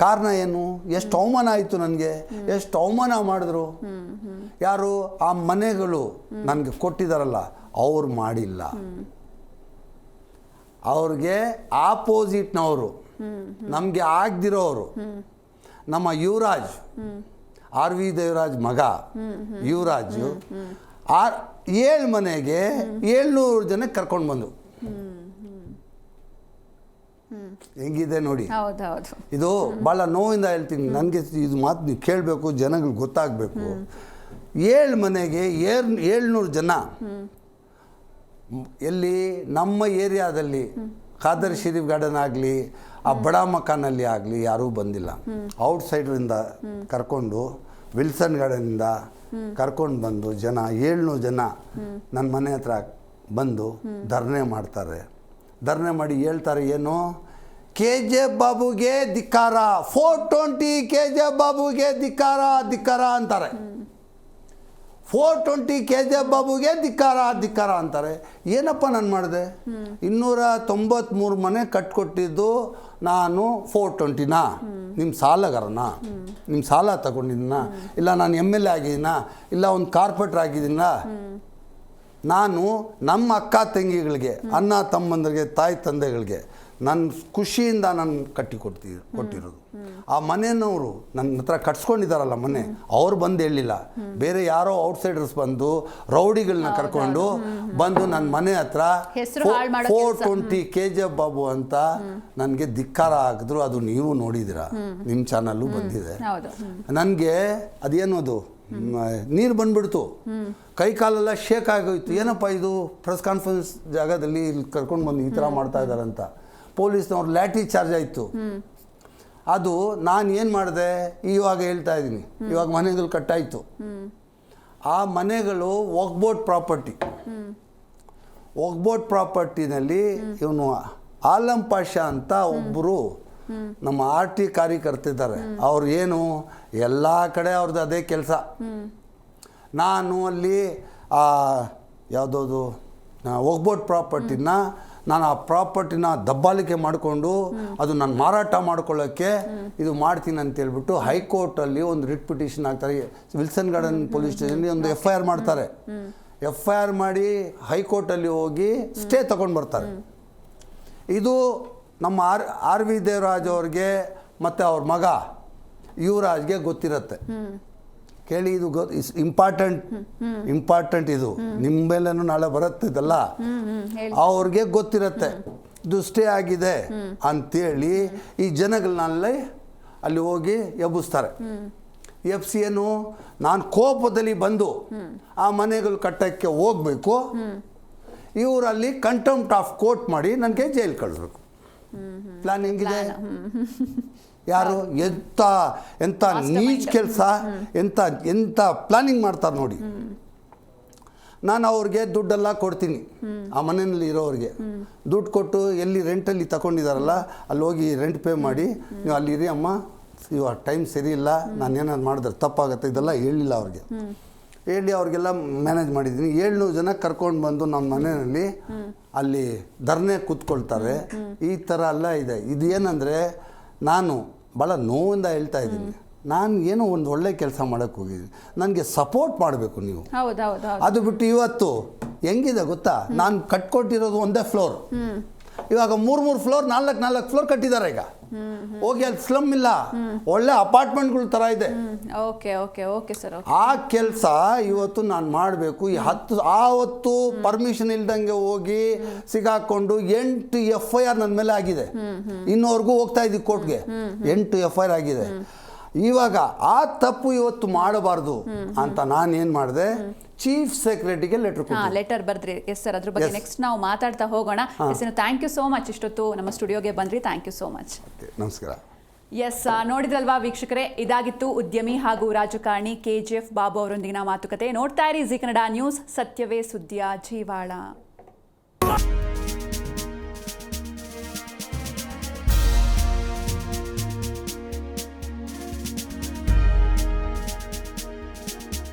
ಕಾರಣ ಏನು? ಎಷ್ಟು ಅವಮಾನ ಆಯಿತು ನನಗೆ, ಎಷ್ಟು ಅವಮಾನ ಮಾಡಿದ್ರು. ಯಾರು? ಆ ಮನೆಗಳು ನನಗೆ ಕೊಟ್ಟಿದ್ದಾರಲ್ಲ ಅವ್ರು ಮಾಡಿಲ್ಲ. ಅವ್ರಿಗೆ ಆಪೋಸಿಟ್ನವರು, ನಮಗೆ ಆಗದಿರೋರು, ನಮ್ಮ ಯುವರಾಜ್, RV ದೇವರಾಜ್ ಮಗ ಯುವರಾಜು 7 ಮನೆಗೆ 700 ಜನ ಕರ್ಕೊಂಡು ಬಂದು. ಹೆಂಗಿದೆ ನೋಡಿ. ಇದು ಭಾಳ ನೋವಿಂದ ಹೇಳ್ತೀನಿ. ನನಗೆ ಇದು ಮಾತು ನೀವು ಕೇಳಬೇಕು, ಜನಗಳಿಗೆ ಗೊತ್ತಾಗಬೇಕು. 7 ಮನೆಗೆ 700 ಜನ. ಎಲ್ಲಿ? ನಮ್ಮ ಏರಿಯಾದಲ್ಲಿ ಖಾದರ್ ಶರೀಫ್ ಗಾರ್ಡನ್ ಆಗಲಿ, ಆ ಬಡ ಮಕಾನಲ್ಲಿ ಆಗಲಿ ಯಾರೂ ಬಂದಿಲ್ಲ. ಔಟ್ಸೈಡ್ರಿಂದ ಕರ್ಕೊಂಡು ವಿಲ್ಸನ್ ಗಾರ್ಡನಿಂದ ಕರ್ಕೊಂಡು ಬಂದು 700 ಜನ ನನ್ನ ಮನೆ ಹತ್ರ ಬಂದು ಧರಣೆ ಮಾಡ್ತಾರೆ. ಧರಣೆ ಮಾಡಿ ಹೇಳ್ತಾರೆ ಏನು? KGF ಬಾಬುಗೆ ಧಿಕ್ಕಾರ, 420 KGF ಬಾಬುಗೆ ಧಿಕ್ಕಾರ ಅಂತಾರೆ. 420 KGF ಬಾಬುಗೆ ಧಿಕ್ಕಾರ ಅಂತಾರೆ. ಏನಪ್ಪ ನಾನು ಮಾಡಿದೆ? 293 ಮನೆ ಕಟ್ಕೊಟ್ಟಿದ್ದು ನಾನು 420ನಾ? ನಿಮ್ಮ ಸಾಲಗಾರನ? ನಿಮ್ಮ ಸಾಲ ತಗೊಂಡಿದ್ದೀನ? ಇಲ್ಲ ನಾನು MLA ಆಗಿದ್ದೀನ? ಇಲ್ಲ ಒಂದು ಕಾರ್ಪೊರೇಟರ್ ಆಗಿದ್ದೀನ? ನಾನು ನಮ್ಮ ಅಕ್ಕ ತಂಗಿಗಳಿಗೆ, ಅಣ್ಣ ತಮ್ಮಂದರಿಗೆ, ತಾಯಿ ತಂದೆಗಳಿಗೆ ನನ್ನ ಖುಷಿಯಿಂದ ನಾನು ಕೊಟ್ಟಿರೋದು. ಆ ಮನೆಯವರು ನನ್ನ ಹತ್ರ ಕಟ್ಸ್ಕೊಂಡಿದ್ದಾರಲ್ಲ ಮನೆ, ಅವ್ರು ಬಂದು ಹೇಳಿಲ್ಲ. ಬೇರೆ ಯಾರೋ ಔಟ್ಸೈಡರ್ಸ್ ಬಂದು ರೌಡಿಗಳನ್ನ ಕರ್ಕೊಂಡು ಬಂದು ನನ್ನ ಮನೆ ಹತ್ರ 420 KGF ಬಾಬು ಅಂತ ನನಗೆ ಧಿಕ್ಕಾರ ಹಾಕಿದ್ರು. ಅದು ನೀವು ನೋಡಿದ್ದೀರಾ, ನಿಮ್ಮ ಚಾನಲ್ಲು ಬಂದಿದೆ. ನನಗೆ ಅದೇನೋದು ನೀರು ಬಂದ್ಬಿಡ್ತು, ಕೈ ಕಾಲೆಲ್ಲ ಶೇಕ್ ಆಗೋಯ್ತು. ಏನಪ್ಪ ಇದು ಪ್ರೆಸ್ ಕಾನ್ಫರೆನ್ಸ್ ಜಾಗದಲ್ಲಿ ಇಲ್ಲಿ ಕರ್ಕೊಂಡು ಬಂದು ಈ ಥರ ಮಾಡ್ತಾ ಇದ್ದಾರಂತ. ಪೊಲೀಸ್ನವ್ರು ಲ್ಯಾಟಿ ಚಾರ್ಜ್ ಆಯಿತು. ಅದು ನಾನು ಏನು ಮಾಡಿದೆ ಇವಾಗ ಹೇಳ್ತಾ ಇದ್ದೀನಿ. ಇವಾಗ ಮನೆಗಳು ಕಟ್ಟಾಯಿತು. ಆ ಮನೆಗಳು ವಕ್ಫ್ ಪ್ರಾಪರ್ಟಿನಲ್ಲಿ ಇವನು ಆಲಂ ಪಾಷಾ ಅಂತ ಒಬ್ಬರು ನಮ್ಮ RT ಕಾರ್ಯಕರ್ತಿದ್ದಾರೆ. ಅವ್ರು ಏನು ಎಲ್ಲ ಕಡೆ ಅವ್ರದ್ದು ಅದೇ ಕೆಲಸ. ನಾನು ಅಲ್ಲಿ ಯಾವುದದು ವಕ್ಫ್ ಪ್ರಾಪರ್ಟಿನ ನಾನು ಆ ಪ್ರಾಪರ್ಟಿನ ದಬ್ಬಾಳಿಕೆ ಮಾಡಿಕೊಂಡು ಅದು ನಾನು ಮಾರಾಟ ಮಾಡ್ಕೊಳ್ಳೋಕ್ಕೆ ಇದು ಮಾಡ್ತೀನಿ ಅಂತೇಳ್ಬಿಟ್ಟು ಹೈಕೋರ್ಟಲ್ಲಿ ಒಂದು ರಿಟ್ ಪಿಟಿಷನ್ ಹಾಕ್ತಾರೆ. ವಿಲ್ಸನ್ ಗಾರ್ಡನ್ ಪೊಲೀಸ್ ಸ್ಟೇಷನ್ಗೆ ಒಂದು FIR ಮಾಡ್ತಾರೆ. FIR ಮಾಡಿ ಹೈಕೋರ್ಟಲ್ಲಿ ಹೋಗಿ ಸ್ಟೇ ತಗೊಂಡು ಬರ್ತಾರೆ. ಇದು ನಮ್ಮ RV ದೇವರಾಜ್ ಅವ್ರಿಗೆ ಮತ್ತು ಅವ್ರ ಮಗ ಯುವರಾಜ್ಗೆ ಗೊತ್ತಿರುತ್ತೆ. ಕೇಳಿ, ಇದು ಇಂಪಾರ್ಟೆಂಟ್ ಇದು ನಿಮ್ಮ ಮೇಲೇನು ನಾಳೆ ಬರುತ್ತಿದ್ದಲ್ಲ, ಅವ್ರಿಗೆ ಗೊತ್ತಿರತ್ತೆ ದುಷ್ಟೇ ಆಗಿದೆ ಅಂತೇಳಿ ಈ ಜನಗಳನ್ನಲ್ಲಿ ಅಲ್ಲಿ ಹೋಗಿ ಎಬ್ಬಿಸ್ತಾರೆ. ಎಬ್ಸಿ ಏನು, ನಾನು ಕೋಪದಲ್ಲಿ ಬಂದು ಆ ಮನೆಗಳು ಕಟ್ಟಕ್ಕೆ ಹೋಗಬೇಕು, ಇವರಲ್ಲಿ ಕಂಟೆಂಪ್ಟ್ ಆಫ್ ಕೋರ್ಟ್ ಮಾಡಿ ನನಗೆ ಜೈಲು ಕಳಿಸ್ಬೇಕು. ಪ್ಲಾನ್ ಹೆಂಗಿದೆ? ಯಾರು ಎಂಥ ನೀಚ್ ಕೆಲಸ, ಎಂಥ ಪ್ಲಾನಿಂಗ್ ಮಾಡ್ತಾರೆ ನೋಡಿ. ನಾನು ಅವ್ರಿಗೆ ದುಡ್ಡೆಲ್ಲ ಕೊಡ್ತೀನಿ, ಆ ಮನೆಯಲ್ಲಿ ಇರೋರಿಗೆ ದುಡ್ಡು ಕೊಟ್ಟು ಎಲ್ಲಿ ರೆಂಟಲ್ಲಿ ತಗೊಂಡಿದ್ದಾರಲ್ಲ ಅಲ್ಲಿ ಹೋಗಿ ರೆಂಟ್ ಪೇ ಮಾಡಿ, ನೀವು ಅಲ್ಲಿರಿ ಅಮ್ಮ, ಇವಾಗ ಟೈಮ್ ಸರಿ ಇಲ್ಲ, ನಾನು ಏನಾದ್ರು ಮಾಡಿದ್ರೆ ತಪ್ಪಾಗುತ್ತೆ, ಇದೆಲ್ಲ ಹೇಳಿಲ್ಲ ಅವ್ರಿಗೆ. ಹೇಳಿ ಅವ್ರಿಗೆಲ್ಲ ಮ್ಯಾನೇಜ್ ಮಾಡಿದ್ದೀನಿ. 700 ಜನ ಕರ್ಕೊಂಡು ಬಂದು ನಮ್ಮ ಮನೆಯಲ್ಲಿ ಅಲ್ಲಿ ಧರ್ನೆ ಕೂತ್ಕೊಳ್ತಾರೆ. ಈ ಥರ ಎಲ್ಲ ಇದೆ. ಇದು ಏನಂದರೆ, ನಾನು ಭಾಳ ನೋವಿಂದ ಹೇಳ್ತಾ ಇದ್ದೀನಿ, ನಾನು ಏನೋ ಒಂದು ಒಳ್ಳೆ ಕೆಲಸ ಮಾಡೋಕ್ಕೆ ಹೋಗಿದ್ದೀನಿ, ನನಗೆ ಸಪೋರ್ಟ್ ಮಾಡಬೇಕು ನೀವು. ಅದು ಬಿಟ್ಟು ಇವತ್ತು ಹೆಂಗಿದೆ ಗೊತ್ತಾ, ನಾನು ಕಟ್ಕೊಟ್ಟಿರೋದು ಒಂದೇ ಫ್ಲೋರ್, ಇವಾಗ 3 ಫ್ಲೋರ್ 4 ಫ್ಲೋರ್ ಕಟ್ಟಿದ್ದಾರೆ. ಈಗ ಹೋಗಿ ಅಲ್ಲಿ ಸ್ಲಮ್ ಇಲ್ಲ, ಒಳ್ಳೆ ಅಪಾರ್ಟ್ಮೆಂಟ್ಗಳ ಥರ ಇದೆ. ಆ ಕೆಲಸ ಇವತ್ತು ನಾನು ಮಾಡಬೇಕು. ಆವತ್ತು ಪರ್ಮಿಷನ್ ಇಲ್ದಂಗೆ ಹೋಗಿ ಸಿಗಾಕೊಂಡು 8 FIR ನನ್ನ ಮೇಲೆ ಆಗಿದೆ. ಇನ್ನೋರ್ಗೂ ಹೋಗ್ತಾ ಇದ್ದೀವಿ ಕೋರ್ಟ್ಗೆ, 8 FIR ಆಗಿದೆ. ಇವಾಗ ಆ ತಪ್ಪು ಇವತ್ತು ಮಾಡಬಾರ್ದು ಅಂತ ನಾನು ಏನು ಮಾಡಿದೆ, ಚೀಫ್ ಸೆಕ್ರೆಟರಿಗೆ ಲೆಟರ್ ಬರ್ದ್ರಿ. ಎಸ್ ಸರ್, ಅದ್ರ ಬಗ್ಗೆ ನೆಕ್ಸ್ಟ್ ನಾವು ಮಾತಾಡ್ತಾ ಹೋಗೋಣ. Yes, thank you so much, ಇಷ್ಟೊತ್ತು ನಮ್ಮ ಸ್ಟುಡಿಯೋಗೆ ಬಂದ್ರಿ. Thank you so much. ನಮಸ್ಕಾರ. ಎಸ್, ನೋಡಿದ್ರಲ್ವಾ ವೀಕ್ಷಕರೇ, ಇದಾಗಿತ್ತು ಉದ್ಯಮಿ ಹಾಗೂ ರಾಜಕಾರಣಿ KGF ಬಾಬು ಅವರೊಂದಿಗಿನ ಮಾತುಕತೆ. ನೋಡ್ತಾ ಇರಿ ಜಿ ಕನ್ನಡ ನ್ಯೂಸ್, ಸತ್ಯವೇ ಸುದ್ದಿಯ ಜೀವಾಳ.